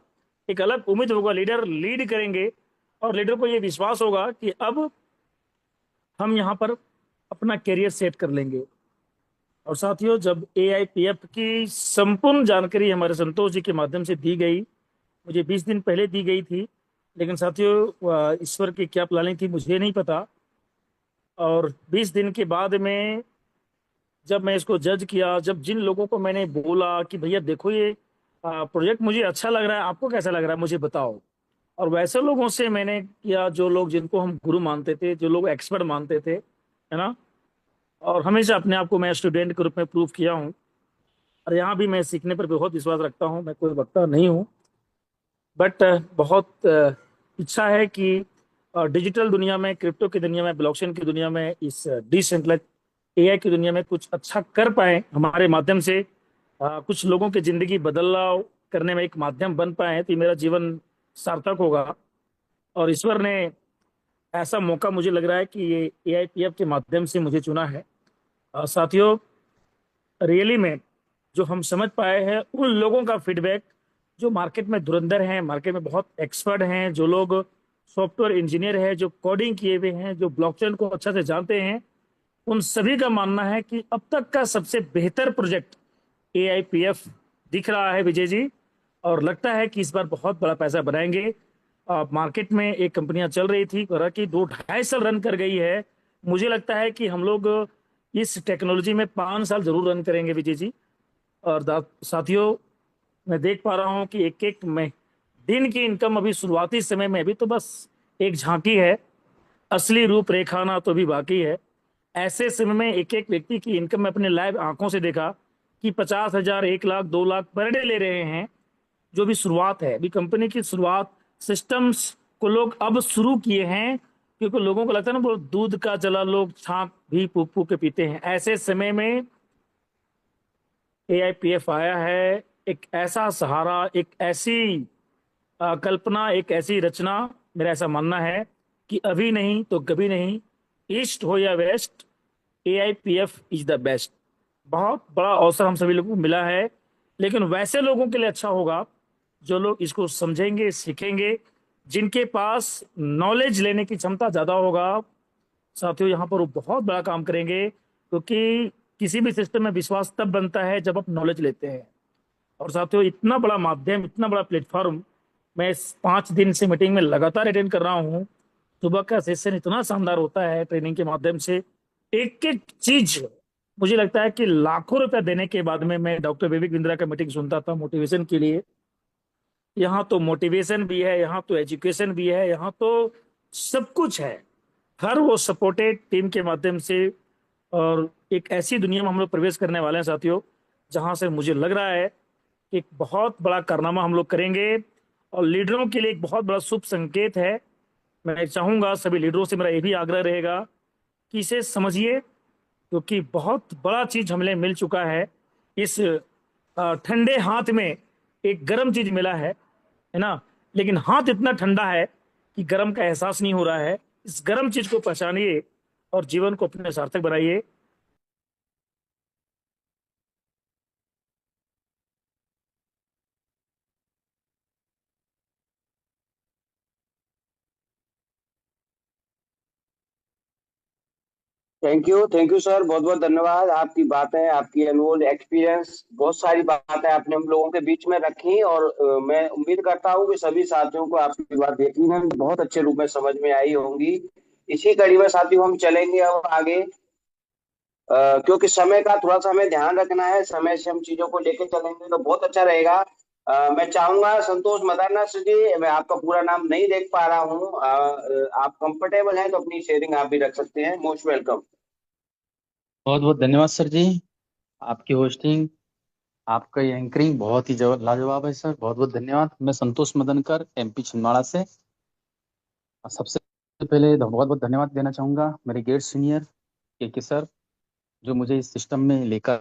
एक अलग उम्मीद होगा, लीडर लीड करेंगे और लीडर को ये विश्वास होगा कि अब हम यहाँ पर अपना करियर सेट कर लेंगे। और साथियों, जब AIPF की संपूर्ण जानकारी हमारे संतोष जी के माध्यम से दी गई, मुझे 20 दिन पहले दी गई थी, लेकिन साथियों ईश्वर की क्या प्लानिंग थी मुझे नहीं पता। और 20 दिन के बाद में जब मैं इसको जज किया, जब जिन लोगों को मैंने बोला कि भैया देखो ये प्रोजेक्ट मुझे अच्छा लग रहा है, आपको कैसा लग रहा है मुझे बताओ, और वैसे लोगों से मैंने किया जो लोग जिनको हम गुरु मानते थे, जो लोग एक्सपर्ट मानते थे, है ना। और हमेशा अपने आप को मैं स्टूडेंट के रूप में प्रूव किया हूँ, और यहाँ भी मैं सीखने पर बहुत विश्वास रखता हूँ। मैं कोई वक्ता नहीं हूँ, बट बहुत इच्छा है कि डिजिटल दुनिया में, क्रिप्टो की दुनिया में, ब्लॉकचेन की दुनिया में, इस डिसेंट्रलाइज AI की दुनिया में कुछ अच्छा कर पाए, हमारे माध्यम से कुछ लोगों की जिंदगी बदलाव करने में एक माध्यम बन पाए, तो ये मेरा जीवन सार्थक होगा। और ईश्वर ने ऐसा मौका, मुझे लग रहा है कि ये AIPF के माध्यम से मुझे चुना है। साथियों, रियली में जो हम समझ पाए हैं उन लोगों का फीडबैक जो मार्केट में धुरंधर हैं, मार्केट में बहुत एक्सपर्ट हैं, जो लोग सॉफ्टवेयर इंजीनियर हैं, जो कोडिंग किए हुए हैं, जो ब्लॉकचेन को अच्छा से जानते हैं, उन सभी का मानना है कि अब तक का सबसे बेहतर प्रोजेक्ट AIPF दिख रहा है विजय जी। और लगता है कि इस बार बहुत बड़ा पैसा बनाएंगे। मार्केट में एक कंपनियां चल रही थी कि 2-2.5 साल रन कर गई है, मुझे लगता है कि हम लोग इस टेक्नोलॉजी में 5 साल जरूर रन करेंगे विजय जी। और साथियों, मैं देख पा रहा हूँ कि एक एक में दिन की इनकम अभी शुरुआती समय में, अभी तो बस एक झांकी है, असली रूप रेखाना तो भी बाकी है। ऐसे समय में एक एक व्यक्ति की इनकम में अपने लाइव आंखों से देखा कि 50,000, 1 लाख, 2 लाख पर डे ले रहे हैं, जो भी शुरुआत है। अभी कंपनी की शुरुआत, सिस्टम्स को लोग अब शुरू किए हैं, क्योंकि लोगों को लगता है ना वो दूध का जला लोग छांक भी फूक फूक के पीते हैं। ऐसे समय में AIPF आया है, एक ऐसा सहारा, एक ऐसी कल्पना, एक ऐसी रचना। मेरा ऐसा मानना है कि अभी नहीं तो कभी नहीं, ईस्ट हो या west, AIPF is the best. बहुत बड़ा अवसर हम सभी लोगों को मिला है, लेकिन वैसे लोगों के लिए अच्छा होगा जो लोग इसको समझेंगे, सीखेंगे, जिनके पास नॉलेज लेने की क्षमता ज्यादा होगा। साथियों, यहाँ पर वो बहुत बड़ा काम करेंगे, क्योंकि किसी भी सिस्टम में विश्वास तब बनता है जब आप नॉलेज लेते हैं। और साथियों, इतना बड़ा माध्यम, इतना बड़ा प्लेटफॉर्म, मैं इस 5 दिन से मीटिंग में लगातार अटेंड कर रहा हूँ। सुबह का सेशन इतना शानदार होता है ट्रेनिंग के माध्यम से, एक एक चीज मुझे लगता है कि लाखों रुपया देने के बाद में मैं डॉक्टर विवेक बिंद्रा का मीटिंग सुनता था मोटिवेशन के लिए। यहाँ तो मोटिवेशन भी है, यहाँ तो एजुकेशन भी है, यहाँ तो सब कुछ है, हर वो सपोर्टेड टीम के माध्यम से। और एक ऐसी दुनिया में हम लोग प्रवेश करने वाले हैं साथियों, जहां से मुझे लग रहा है कि एक बहुत बड़ा कारनामा हम लोग करेंगे, और लीडरों के लिए एक बहुत बड़ा शुभ संकेत है। मैं चाहूंगा सभी लीडरों से मेरा ये भी आग्रह रहेगा कि इसे समझिए, क्योंकि बहुत बड़ा चीज हमें मिल चुका है। इस ठंडे हाथ में एक गर्म चीज मिला है ना, लेकिन हाथ इतना ठंडा है कि गर्म का एहसास नहीं हो रहा है। इस गर्म चीज को पहचानिए और जीवन को अपने सार्थक बनाइए। थैंक यू सर, बहुत बहुत धन्यवाद। आपकी बातें, आपकी अनमोल एक्सपीरियंस, बहुत सारी बातें आपने हम लोगों के बीच में रखी, और मैं उम्मीद करता हूँ कि सभी साथियों को आपकी बात यकीनन बहुत अच्छे रूप में समझ में आई होंगी। इसी कड़ी में साथियों हम चलेंगे अब आगे, क्योंकि समय का थोड़ा सा हमें ध्यान रखना है, समय से हम चीजों को लेके चलेंगे तो बहुत अच्छा रहेगा। मैं चाहूंगा संतोष मदारनाथ जी, मैं आपका पूरा नाम नहीं देख पा रहा हूँ, आप कंफर्टेबल हैं तो अपनी शेयरिंग आप भी रख सकते हैं। Most welcome. बहुत बहुत धन्यवाद सर जी। आपकी होस्टिंग, आपका ये एंकरिंग बहुत ही लाजवाब है सर। बहुत बहुत धन्यवाद। मैं संतोष मदनकर, MP छिंदवाड़ा से। सबसे पहले बहुत बहुत धन्यवाद देना चाहूँगा मेरे गेट सीनियर के सर, जो मुझे इस सिस्टम में लेकर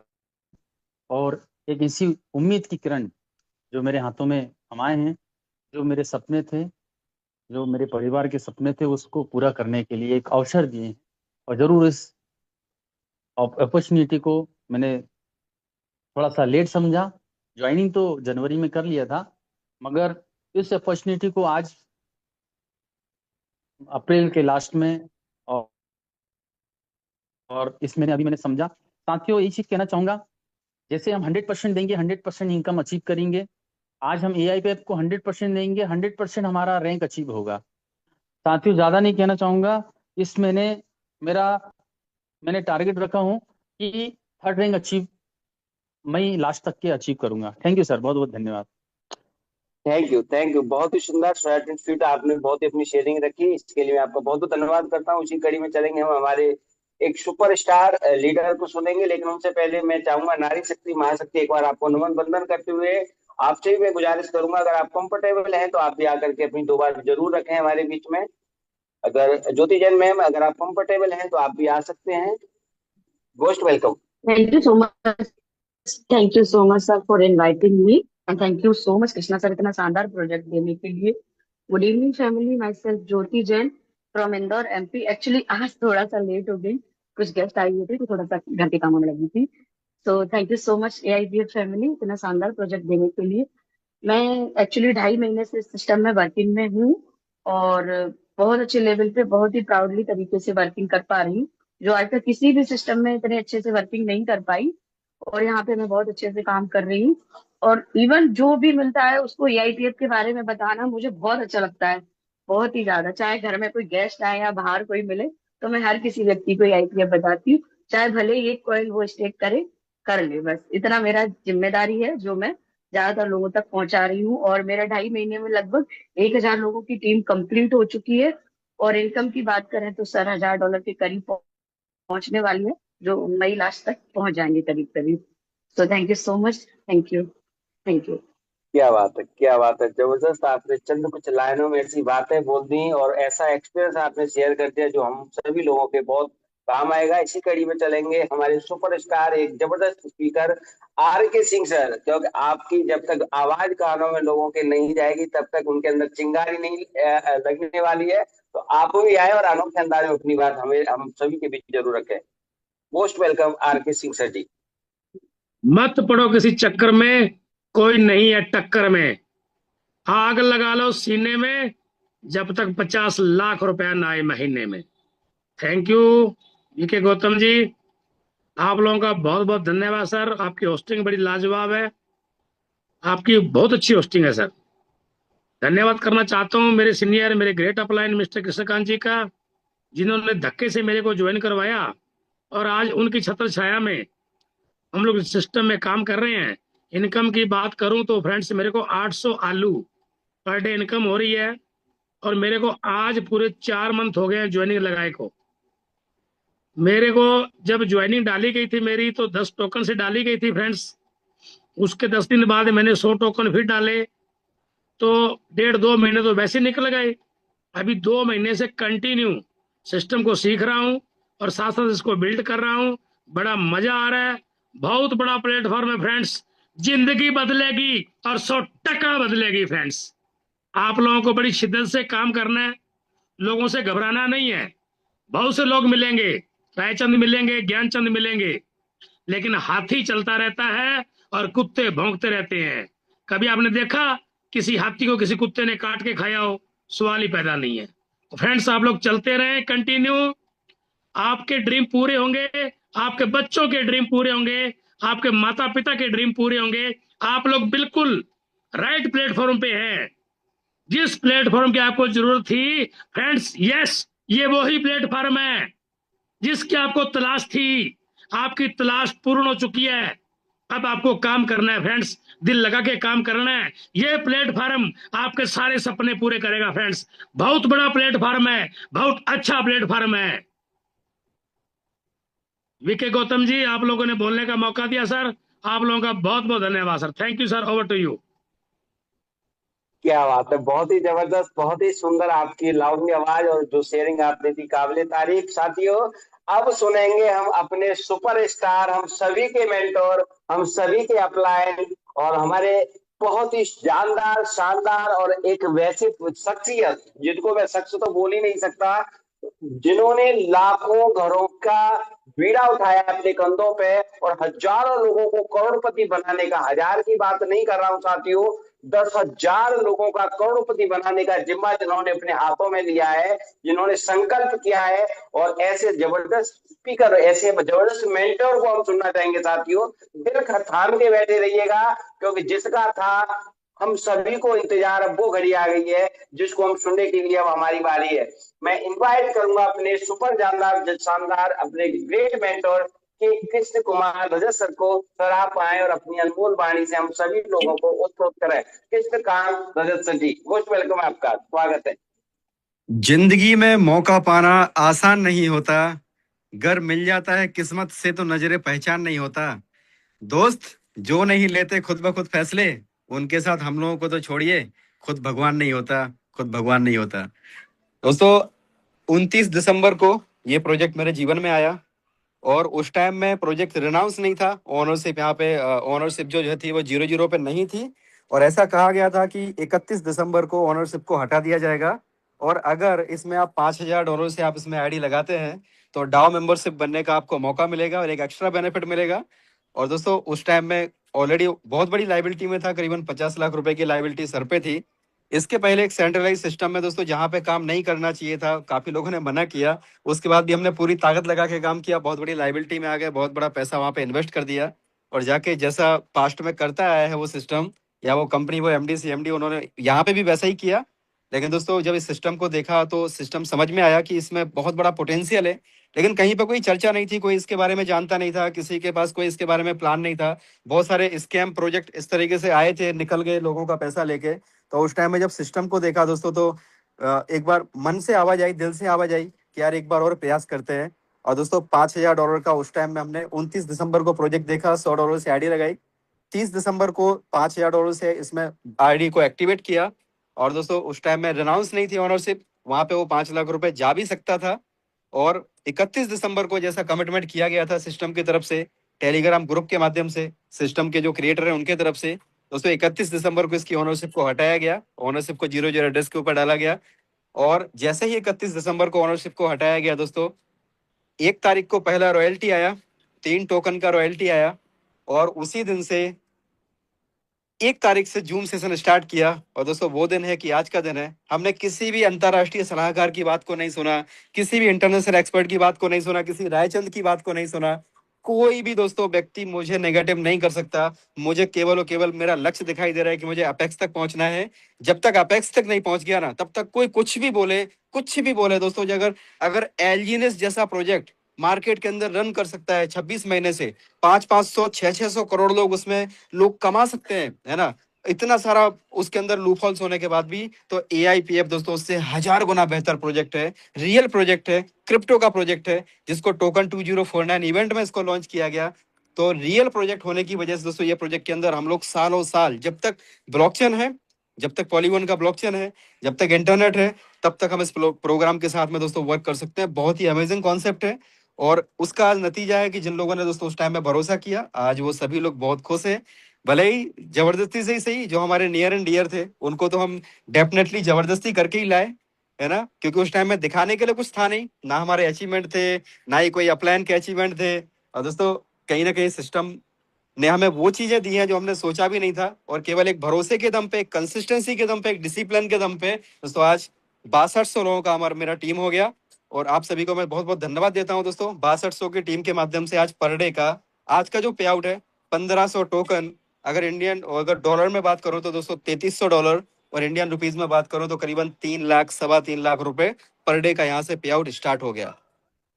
और एक ऐसी उम्मीद की किरण जो मेरे हाथों में थमाए हैं, जो मेरे सपने थे, जो मेरे परिवार के सपने थे, उसको पूरा करने के लिए एक अवसर दिए हैं। और जरूर इस अपॉर्चुनिटी को मैंने थोड़ा सा लेट समझा। ज्वाइनिंग तो जनवरी में कर लिया था, मगर इस अपॉर्चुनिटी को आज अप्रैल के लास्ट में और इस महीने अभी मैंने समझा। साथियों, एक चीज कहना चाहूंगा, जैसे हम 100% देंगे 100% इनकम अचीव करेंगे। आज हम एआई पे को 100% देंगे, 100% हमारा रैंक अचीव होगा। साथियों, ज्यादा नहीं कहना चाहूंगा। इस महीने मेरा मैंने टारगेट रखा हूं कि थर्ड रैंक अचीव मैं लास्ट तक के अचीव करूंगा। थैंक यू सर, बहुत बहुत धन्यवाद। थैंक यू, बहुत ही सुंदर शॉर्ट एंड स्वीट, आपने बहुत ही अपनी शेयरिंग रखी, इसके लिए मैं आपका बहुत बहुत धन्यवाद करता हूँ। उसी कड़ी में चलेंगे हम हमारे एक सुपरस्टार लीडर को सुनेंगे, लेकिन उनसे पहले मैं चाहूंगा नारी शक्ति महाशक्ति एक बार आपको नमन बंदन करते हुए आपसे भी मैं गुजारिश करूंगा, अगर आप कंफर्टेबल हैं तो आप भी आकर के अपनी 2 बार जरूर रखें हमारे बीच में। अगर ज्योति जैन मैम, अगर आप कंफर्टेबल हैं तो आप भी आ सकते हैं। Most welcome. Thank you so much. Thank you so much, sir, for inviting me. And thank you so much, Krishna sir, इतना शानदार प्रोजेक्ट देने के लिए। Good evening family, my self Jyoti Jain from Indore MP. Actually आज थोड़ा सा लेट हो गई, कुछ गेस्ट आई हुए थे तो थोड़ा सा घर के कामों में लगी थी। So thank you so much AIBF family, इतना शानदार प्रोजेक्ट देने के लिए। मैं एक्चुअली 2.5 महीने से सिस्टम में वर्किंग में हूँ और बहुत अच्छे लेवल पे बहुत ही प्राउडली तरीके से वर्किंग कर पा रही हूँ, जो आज तक किसी भी सिस्टम में इतने अच्छे से वर्किंग नहीं कर पाई। और यहाँ पे मैं बहुत अच्छे से काम कर रही हूँ और इवन जो भी मिलता है उसको एआईटीएफ के बारे में बताना मुझे बहुत अच्छा लगता है, बहुत ही ज्यादा। चाहे घर में कोई गेस्ट आए या बाहर कोई मिले तो मैं हर किसी व्यक्ति को एआईटीएफ बताती हूँ, चाहे भले ही एक कॉइन वो स्टेक करे, कर ले, बस इतना मेरा जिम्मेदारी है जो मैं ज्यादातर लोगों तक पहुंचा रही हूँ। और मेरा 2.5 महीने में लगभग 1,000 लोगों की टीम कंप्लीट हो चुकी है। और इनकम की बात करें तो सर $1,000 के करीब पहुंचने वाली है, जो मई लास्ट तक पहुंच जाएंगे करीब करीब। सो thank you so much, thank you, thank you. क्या बात है, क्या बात है, जबरदस्त। आपने चंद कुछ लाइनों में ऐसी बातें बोल दी और ऐसा एक्सपीरियंस आपने शेयर कर दिया जो हम सभी लोगों के बहुत काम आएगा। इसी कड़ी में चलेंगे हमारे सुपरस्टार, एक जबरदस्त स्पीकर आर के सिंह सर, क्योंकि आपकी जब तक आवाज कानों में लोगों के नहीं जाएगी तब तक उनके अंदर चिंगारी नहीं लगने वाली है। तो आप भी आए और अनोखे अंदाज में अपनी बात हमें हम सभी के बीच जरूर रखें। मोस्ट वेलकम आर के सिंह सर जी। मत पड़ो किसी चक्कर में, कोई नहीं है टक्कर में। आग लगा लो सीने में, जब तक 50 लाख रुपया ना आए महीने में। Thank you VK Gautam ji, आप लोगों का बहुत बहुत धन्यवाद सर। आपकी होस्टिंग बड़ी लाजवाब है, आपकी बहुत अच्छी होस्टिंग है सर। धन्यवाद करना चाहता हूँ मेरे सीनियर, मेरे ग्रेट अपलाइन मिस्टर कृष्णकांत जी का, जिन्होंने धक्के से मेरे को ज्वाइन करवाया और आज उनकी छत्र छाया में हम लोग सिस्टम में काम कर रहे हैं। इनकम की बात करूं तो फ्रेंड्स, मेरे को 800 आलू पर डे इनकम हो रही है और मेरे को आज पूरे 4 मंथ हो गए हैं ज्वाइनिंग लगाए को। मेरे को जब ज्वाइनिंग डाली गई थी मेरी तो 10 टोकन से डाली गई थी फ्रेंड्स। उसके 10 दिन बाद मैंने 100 टोकन फिर डाले, तो 1.5-2 महीने तो वैसे निकल गए। अभी 2 महीने से कंटिन्यू सिस्टम को सीख रहा हूँ और साथ साथ इसको बिल्ड कर रहा हूँ। बड़ा मजा आ रहा है, बहुत बड़ा प्लेटफॉर्म है फ्रेंड्स। जिंदगी बदलेगी और 100% बदलेगी फ्रेंड्स। आप लोगों को बड़ी शिद्दत से काम करना है, लोगों से घबराना नहीं है। बहुत से लोग मिलेंगे, रायचंद मिलेंगे, ज्ञानचंद मिलेंगे, लेकिन हाथी चलता रहता है और कुत्ते भौंकते रहते हैं। कभी आपने देखा किसी हाथी को किसी कुत्ते ने काट के खाया हो? सवाल ही पैदा नहीं है। फ्रेंड्स, आप लोग चलते रहें कंटिन्यू, आपके ड्रीम पूरे होंगे, आपके बच्चों के ड्रीम पूरे होंगे, आपके माता पिता के ड्रीम पूरे होंगे। आप लोग बिल्कुल राइट प्लेटफॉर्म पे हैं। जिस प्लेटफॉर्म की आपको जरूरत थी फ्रेंड्स, यस, ये वही प्लेटफॉर्म है जिसकी आपको तलाश थी। आपकी तलाश पूर्ण हो चुकी है, अब आपको काम करना है फ्रेंड्स, दिल लगा के काम करना है। ये प्लेटफॉर्म आपके सारे सपने पूरे करेगा फ्रेंड्स। बहुत बड़ा प्लेटफॉर्म है, बहुत अच्छा प्लेटफॉर्म है। वीके गौतम जी, आप लोगों ने बोलने का मौका दिया सर, आप लोगों का बहुत बहुत धन्यवाद sir. Thank you sir, over to you. क्या बात है, बहुत ही जबरदस्त, बहुत ही सुंदर आपकी लाउडली आवाज और जो शेयरिंग आपने दी, काबिले तारीफ। साथियों, अब सुनेंगे हम अपने सुपरस्टार, हम सभी के मेंटोर, हम सभी के अपलाइन और हमारे बहुत ही जानदार, शानदार और एक वैसे शख्सियत जिनको मैं शख्स तो बोल ही नहीं सकता, जिन्होंने लाखों घरों का बीड़ा उठाया अपने कंधों पे और हजारों लोगों को करोड़पति बनाने का, हजार की बात नहीं कर रहा हूं साथियों, 10,000 लोगों का करोड़पति बनाने का जिम्मा जिन्होंने अपने हाथों में लिया है, जिन्होंने संकल्प किया है। और ऐसे जबरदस्त स्पीकर, ऐसे जबरदस्त मेंटर को हम सुनना चाहेंगे साथियों। दिल थाम के बैठे रहिएगा, क्योंकि जिसका था हम सभी को इंतजार, अब वो घड़ी आ गई है जिसको हम सुनने के लिए अब हमारी बारी है। मैं इनवाइट करूंगा अपने सुपर जानदार, शानदार, अपने ग्रेट मेंटोर कि कृष्ण कुमार रजत सर को। सर आप आए और अपनी अनमोल वाणी से हम सभी लोगों को उत्प्रोत करें। कृष्णकांत रजत सर जी, मोस्ट वेलकम, आपका स्वागत है। जिंदगी में मौका पाना आसान नहीं होता, घर मिल जाता है किस्मत से तो नजरे पहचान नहीं होता। दोस्त जो नहीं लेते खुद ब खुद फैसले, उनके साथ हम लोगों को तो छोड़िए, खुद भगवान नहीं होता, खुद भगवान नहीं होता। दोस्तों 29 दिसंबर को ये प्रोजेक्ट मेरे जीवन में आया और उस टाइम में प्रोजेक्ट रिनाउंस नहीं था, ओनरशिप यहाँ पे ओनरशिप जो थी वो 0-0 पे नहीं थी और ऐसा कहा गया था कि 31 दिसंबर को ओनरशिप को हटा दिया जाएगा और अगर इसमें आप $5,000 से आप इसमें आईडी लगाते हैं तो डाउ मेंबरशिप बनने का आपको मौका मिलेगा और एक एक्स्ट्रा बेनिफिट मिलेगा। और दोस्तों उस टाइम में ऑलरेडी बहुत बड़ी लाइबिलिटी में था, करीबन 50 लाख रुपए की लाइबिलिटी सर पे थी। इसके पहले एक सेंट्रलाइज सिस्टम में दोस्तों जहां पे काम नहीं करना चाहिए था, काफी लोगों ने मना किया, उसके बाद भी हमने पूरी ताकत लगा के काम किया, बहुत बड़ी लाइबिलिटी में आ गए, बहुत बड़ा पैसा वहां पे इन्वेस्ट कर दिया और जाके जैसा पास्ट में करता आया है वो सिस्टम या वो कंपनी, वो एमडी सीएमडी, उन्होंने यहाँ पे भी वैसा ही किया। लेकिन दोस्तों जब इस सिस्टम को देखा तो सिस्टम समझ में आया कि इसमें बहुत बड़ा पोटेंशियल है, लेकिन कहीं पर कोई चर्चा नहीं थी, कोई इसके बारे में जानता नहीं था, किसी के पास कोई इसके बारे में प्लान नहीं था। बहुत सारे स्कैम प्रोजेक्ट इस तरीके से आए थे, निकल गए लोगों का पैसा लेके। तो उस टाइम में जब सिस्टम को देखा दोस्तों तो एक बार मन से आवाज आई, दिल से आवाज आई कि यार एक बार और प्रयास करते हैं। और दोस्तों $5,000 का उस टाइम में हमने 29 दिसंबर को प्रोजेक्ट देखा, $100 से आईडी लगाई, 30 दिसंबर को $5,000 से इसमें आईडी को एक्टिवेट किया। और दोस्तों उस टाइम में रिनाउंस नहीं थी ओनरशिप, वहां पे वो 5 लाख रुपए जा भी सकता था। और 31 दिसंबर को जैसा कमिटमेंट किया गया था सिस्टम की तरफ से, टेलीग्राम ग्रुप के माध्यम से, सिस्टम के जो क्रिएटर है उनके तरफ से, दोस्तों 31 दिसंबर को इसकी ओनरशिप को हटाया गया, ओनरशिप को 0-0 एड्रेस के ऊपर डाला गया। और जैसे ही 31 दिसंबर को ओनरशिप को हटाया गया दोस्तों, 1 तारीख को पहला रॉयल्टी आया, 3 टोकन का रॉयल्टी आया और उसी दिन से 1 तारीख से जूम सेशन स्टार्ट किया। और दोस्तों वो दिन है कि आज का दिन है, हमने किसी भी अंतरराष्ट्रीय सलाहकार की बात को नहीं सुना, किसी भी इंटरनेशनल एक्सपर्ट की बात को नहीं सुना, किसी रायचंद की बात को नहीं सुना, कोई भी दोस्तों व्यक्ति मुझे नेगेटिव नहीं कर सकता। मुझे केवल और केवल मेरा लक्ष्य दिखाई दे रहा है कि मुझे अपेक्स तक पहुंचना है। जब तक अपेक्स तक नहीं पहुंच गया ना, तब तक कोई कुछ भी बोले दोस्तों, अगर एलजीनेस जैसा प्रोजेक्ट मार्केट के अंदर रन कर सकता है 26 महीने से 500-500 600 करोड़ लोग उसमें लोग कमा सकते हैं, है ना, इतना सारा उसके अंदर लूपहोल्स होने के बाद भी, तो AIPF दोस्तों उससे 1000 गुना बेहतर प्रोजेक्ट है, रियल प्रोजेक्ट है, क्रिप्टो का प्रोजेक्ट है, जिसको टोकन 2049 इवेंट में इसको लॉन्च किया गया। तो रियल प्रोजेक्ट होने की वजह से दोस्तों ये प्रोजेक्ट के अंदर हम लोग सालों साल, जब तक ब्लॉकचेन है, जब तक पॉलीगॉन का ब्लॉकचेन है, जब तक इंटरनेट है, तब तक हम इस प्रोग्राम के साथ में दोस्तों वर्क कर सकते हैं। बहुत ही अमेजिंग कॉन्सेप्ट है और उसका नतीजा है कि जिन लोगों ने दोस्तों उस टाइम में भरोसा किया, आज वो सभी लोग बहुत खुश हैं। भले ही जबरदस्ती से ही सही, जो हमारे नियर एंड डियर थे उनको तो हम डेफिनेटली जबरदस्ती करके ही लाए, है ना, क्योंकि उस टाइम में दिखाने के लिए कुछ था नहीं, ना हमारे अचीवमेंट थे, ना ही कोई अपलाइन के अचीवमेंट थे। और दोस्तों कहीं ना कहीं सिस्टम ने हमें वो चीजें दी हैं जो हमने सोचा भी नहीं था, और केवल एक भरोसे के दम पे, एक कंसिस्टेंसी के दम पे, एक डिसिप्लिन के दम पे दोस्तों आज 6200 लोगों का मेरा टीम हो गया। और आप सभी को मैं बहुत बहुत धन्यवाद देता हूं दोस्तों। 6200 की टीम के माध्यम से आज पर डे का आज का जो पे आउट है 1500 टोकन, अगर डॉलर में बात करूं तो दोस्तों $3300 और इंडियन रुपीज में बात करूं तो करीबन 3 लाख 3.25 लाख रुपए पर डे का यहाँ से पे आउट स्टार्ट हो गया।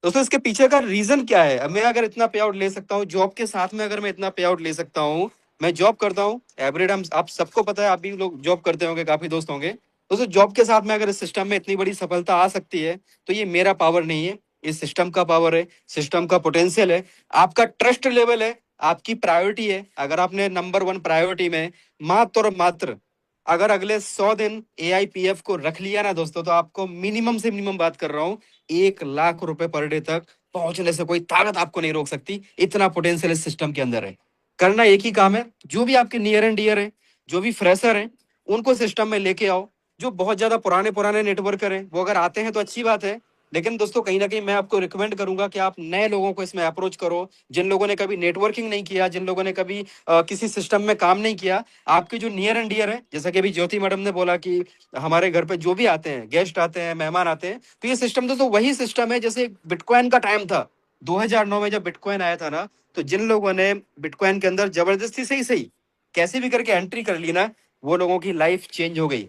दोस्तों इसके पीछे का रीजन क्या है? मैं अगर इतना पे आउट ले सकता हूँ जॉब के साथ में, अगर मैं इतना पे आउट ले सकता हूँ, मैं जॉब करता हूँ एवरेज, हम आप सबको पता है, आप भी लोग जॉब करते होंगे, काफी दोस्त होंगे दोस्तों, जॉब के साथ में अगर इस सिस्टम में इतनी बड़ी सफलता आ सकती है तो ये मेरा पावर नहीं है, इस सिस्टम का पावर है, सिस्टम का पोटेंशियल है, आपका ट्रस्ट लेवल है, आपकी प्रायोरिटी है। अगर आपने नंबर 1 प्रायोरिटी में मात्र और मात्र अगर अगले 100 दिन AIPF को रख लिया ना दोस्तों, तो आपको मिनिमम से मिनिमम बात कर रहा हूं 1 लाख रुपए पर डे तक पहुंचने से कोई ताकत आपको नहीं रोक सकती। इतना पोटेंशियल इस सिस्टम के अंदर है। करना एक ही काम है, जो भी आपके नियर एंड डियर है, जो भी फ्रेशर है, उनको सिस्टम में लेके आओ। जो बहुत ज्यादा पुराने पुराने नेटवर्कर हैं वो अगर आते हैं तो अच्छी बात है, लेकिन दोस्तों कहीं ना कहीं मैं आपको रिकमेंड करूंगा कि आप नए लोगों को इसमें अप्रोच करो, जिन लोगों ने कभी नेटवर्किंग नहीं किया, जिन लोगों ने कभी किसी सिस्टम में काम नहीं किया। आपके जो नियर एंड डियर है, जैसा कि अभी ज्योति मैडम ने बोला कि हमारे घर पे जो भी आते हैं, गेस्ट आते हैं, मेहमान आते हैं, तो ये सिस्टम दोस्तों वही सिस्टम है जैसे बिटकॉइन का टाइम था। 2009 में जब बिटकॉइन आया था ना, तो जिन लोगों ने बिटकॉइन के अंदर जबरदस्ती से ही सही कैसे भी करके एंट्री कर ली ना, वो लोगों की लाइफ चेंज हो गई।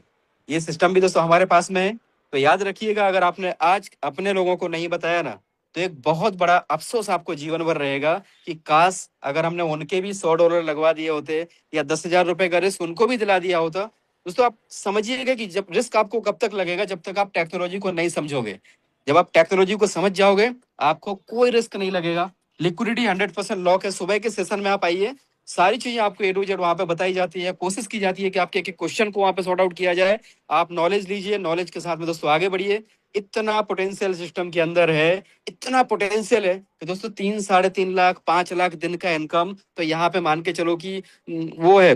ये सिस्टम भी दोस्तों हमारे पास में है। तो याद रखिएगा, अगर आपने आज अपने लोगों को नहीं बताया ना, तो एक बहुत बड़ा अफसोस आपको जीवन भर रहेगा कि काश अगर हमने उनके भी $100 लगवा दिए होते या 10,000 रुपए का रिस्क उनको भी दिला दिया होता। दोस्तों आप समझिएगा कि जब रिस्क आपको कब तक लगेगा, जब तक आप टेक्नोलॉजी को नहीं समझोगे। जब आप टेक्नोलॉजी को समझ जाओगे, आपको कोई रिस्क नहीं लगेगा। लिक्विडिटी 100% लॉक है। सुबह के सेशन में आप आइए, सारी चीजें आपको A to Z वहां पे बताई जाती है। कोशिश की जाती है कि आपके एक क्वेश्चन को वहां पे सॉर्ट आउट किया जाए। आप नॉलेज लीजिए, नॉलेज के साथ में दोस्तों आगे बढ़िए। इतना पोटेंशियल सिस्टम के अंदर है, इतना पोटेंशियल है कि दोस्तों 3, 3.5 लाख, 5 लाख दिन का इनकम तो यहाँ पे मान के चलो कि वो है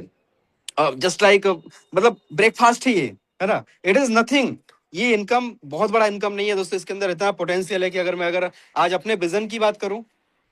जस्ट लाइक मतलब ब्रेकफास्ट ही है ना। It is nothing. ये इनकम बहुत बड़ा इनकम नहीं है दोस्तों। इसके अंदर इतना पोटेंशियल है कि अगर आज अपने विजन की बात करूं,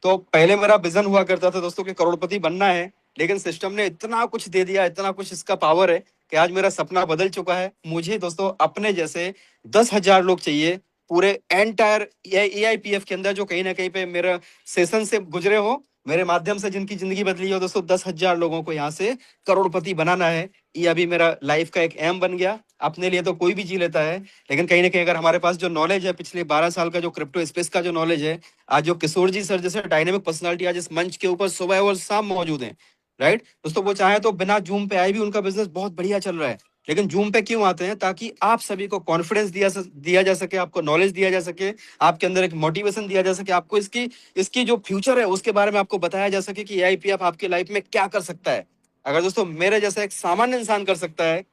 तो पहले मेरा विजन हुआ करता था दोस्तों कि करोड़पति बनना है, लेकिन सिस्टम ने इतना कुछ दे दिया, इतना कुछ इसका पावर है कि आज मेरा सपना बदल चुका है। मुझे दोस्तों अपने जैसे 10,000 लोग चाहिए पूरे एंटायर AIPF के अंदर, जो कहीं ना कहीं पे मेरा सेशन से गुजरे हो, मेरे माध्यम से जिनकी जिंदगी बदली हो। दोस्तों 10,000 लोगों को यहाँ से करोड़पति बनाना है। ये अभी मेरा लाइफ का एक एम बन गया। अपने लिए तो कोई भी जी लेता है, लेकिन कहीं ना कहीं अगर हमारे पास जो नॉलेज है, पिछले 12 साल का जो क्रिप्टो स्पेस का जो नॉलेज है, आज जो किशोर जी सर जैसे डायनेमिक पर्सनालिटी आज इस मंच के ऊपर सुबह और शाम मौजूद हैं, राइट दोस्तों, वो चाहे तो बिना जूम पे आए भी उनका बिजनेस बहुत बढ़िया चल रहा है। लेकिन जूम पे क्यों आते हैं? ताकि आप सभी को कॉन्फिडेंस दिया जा सके, आपको नॉलेज दिया जा सके, आपके अंदर एक मोटिवेशन दिया जा सके, आपको इसकी जो फ्यूचर है उसके बारे में आपको बताया जा सके कि AIPF आपकी लाइफ में क्या कर सकता है। अगर दोस्तों मेरे जैसा एक सामान्य इंसान कर सकता है,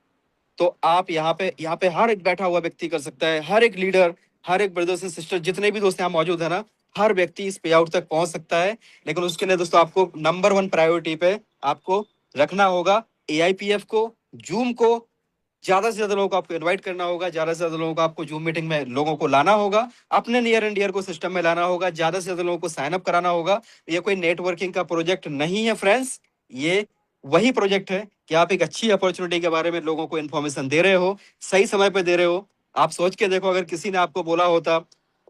तो आप यहाँ पे हर एक बैठा हुआ व्यक्ति कर सकता है। हर एक लीडर, हर एक ब्रदर्स एंड सिस्टर, जितने भी दोस्त यहाँ मौजूद है ना, हर व्यक्ति इस पे आउट तक पहुंच सकता है। लेकिन उसके लिए दोस्तों आपको नंबर 1 प्रायोरिटी पे आपको रखना होगा AIPF को, जूम को। ज्यादा से ज्यादा लोगों को आपको इनवाइट करना होगा, ज्यादा से ज्यादा लोगों को आपको जूम मीटिंग में लोगों को लाना होगा, अपने नियर एंड डियर को सिस्टम में लाना होगा, ज्यादा से ज्यादा लोगों को साइन अप कराना होगा। ये कोई नेटवर्किंग का प्रोजेक्ट नहीं है फ्रेंड्स, ये वही प्रोजेक्ट है कि आप एक अच्छी अपॉर्चुनिटी के बारे में लोगों को इन्फॉर्मेशन दे रहे हो, सही समय पे दे रहे हो। आप सोच के देखो, अगर किसी ने आपको बोला होता,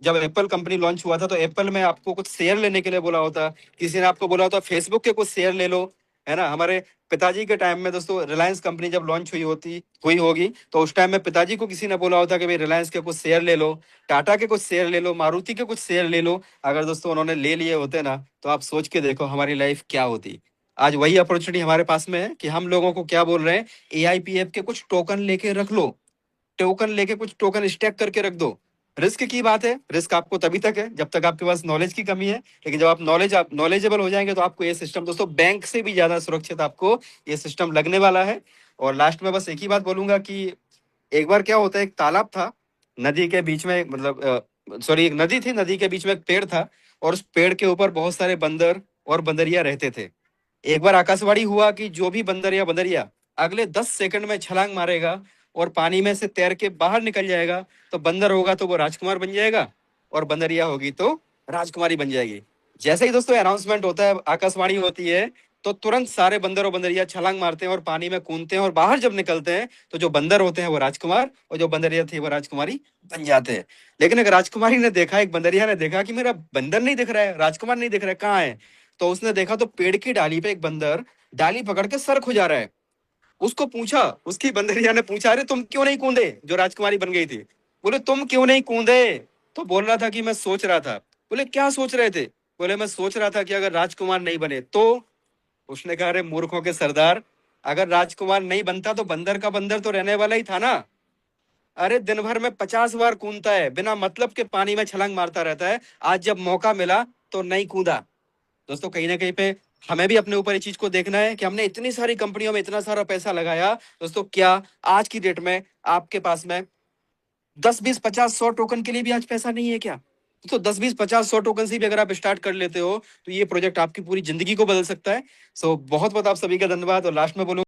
जब एप्पल कंपनी लॉन्च हुआ था, तो एप्पल में आपको कुछ शेयर लेने के लिए बोला होता, किसी ने आपको बोला होता फेसबुक के कुछ शेयर ले लो, है ना। हमारे पिताजी के टाइम में दोस्तों रिलायंस कंपनी जब लॉन्च हुई होगी, तो उस टाइम में पिताजी को किसी ने बोला होता कि भाई रिलायंस के कुछ शेयर ले लो, टाटा के कुछ शेयर ले लो, मारुति के कुछ शेयर ले लो। अगर दोस्तों उन्होंने ले लिए होते ना, तो आप सोच के देखो हमारी लाइफ क्या होती। आज वही अपॉर्चुनिटी हमारे पास में है कि हम लोगों को क्या बोल रहे हैं, AIPF के कुछ टोकन लेके रख लो, टोकन लेके कुछ टोकन स्टैक करके रख दो। रिस्क की बात है, रिस्क आपको तभी तक है जब तक आपके पास नॉलेज की कमी है, लेकिन जब आप नॉलेजेबल हो जाएंगे, तो आपको ये सिस्टम दोस्तों बैंक से भी ज्यादा सुरक्षित आपको ये सिस्टम लगने वाला है। और लास्ट में बस एक ही बात बोलूंगा कि एक बार क्या होता है, एक तालाब था, नदी के बीच में, मतलब सॉरी एक नदी थी, नदी के बीच में एक पेड़ था, और उस पेड़ के ऊपर बहुत सारे बंदर और बंदरिया रहते थे। एक बार आकाशवाणी हुआ कि जो भी बंदर या बंदरिया अगले 10 सेकंड में छलांग मारेगा और पानी में से तैर के बाहर निकल जाएगा, तो बंदर होगा तो वो राजकुमार बन जाएगा, और बंदरिया होगी तो राजकुमारी बन जाएगी। जैसे ही दोस्तों अनाउंसमेंट होता है, आकाशवाणी होती है, तो तुरंत सारे बंदर और बंदरिया छलांग मारते हैं और पानी में कूदते हैं, और बाहर जब निकलते हैं तो जो बंदर होते हैं वो राजकुमार, और जो बंदरिया थी वो राजकुमारी बन जाते हैं। लेकिन एक राजकुमारी ने देखा, एक बंदरिया ने देखा कि मेरा बंदर नहीं दिख रहा है, राजकुमार नहीं दिख रहा है, कहाँ है? तो उसने देखा तो पेड़ की डाली पे एक बंदर डाली पकड़ के सर खुजा रहा है। उसको पूछा, उसकी बंदरिया ने पूछा, अरे तुम क्यों नहीं कूदे? जो राजकुमारी बन गई थी, बोले तुम क्यों नहीं कूदे? तो बोल रहा था कि मैं सोच रहा था। बोले क्या सोच रहे थे? बोले मैं सोच रहा था कि अगर राजकुमार नहीं बने तो। उसने कहा, अरे मूर्खों के सरदार, अगर राजकुमार नहीं बनता तो बंदर का बंदर तो रहने वाला ही था ना। अरे दिन भर में 50 बार कूदता है, बिना मतलब के पानी में छलांग मारता रहता है, आज जब मौका मिला तो नहीं कूदा। दोस्तों कहीं ना कहीं पे हमें भी अपने ऊपर इस चीज को देखना है कि हमने इतनी सारी कंपनियों में इतना सारा पैसा लगाया। दोस्तों, क्या आज की डेट में आपके पास में 10, 20, 50, 100 टोकन के लिए भी आज पैसा नहीं है क्या? तो 10, 20, 50, 100 टोकन से भी अगर आप स्टार्ट कर लेते हो तो ये प्रोजेक्ट आपकी पूरी जिंदगी को बदल सकता है। सो बहुत बहुत आप सभी का धन्यवाद। और लास्ट में बोलूं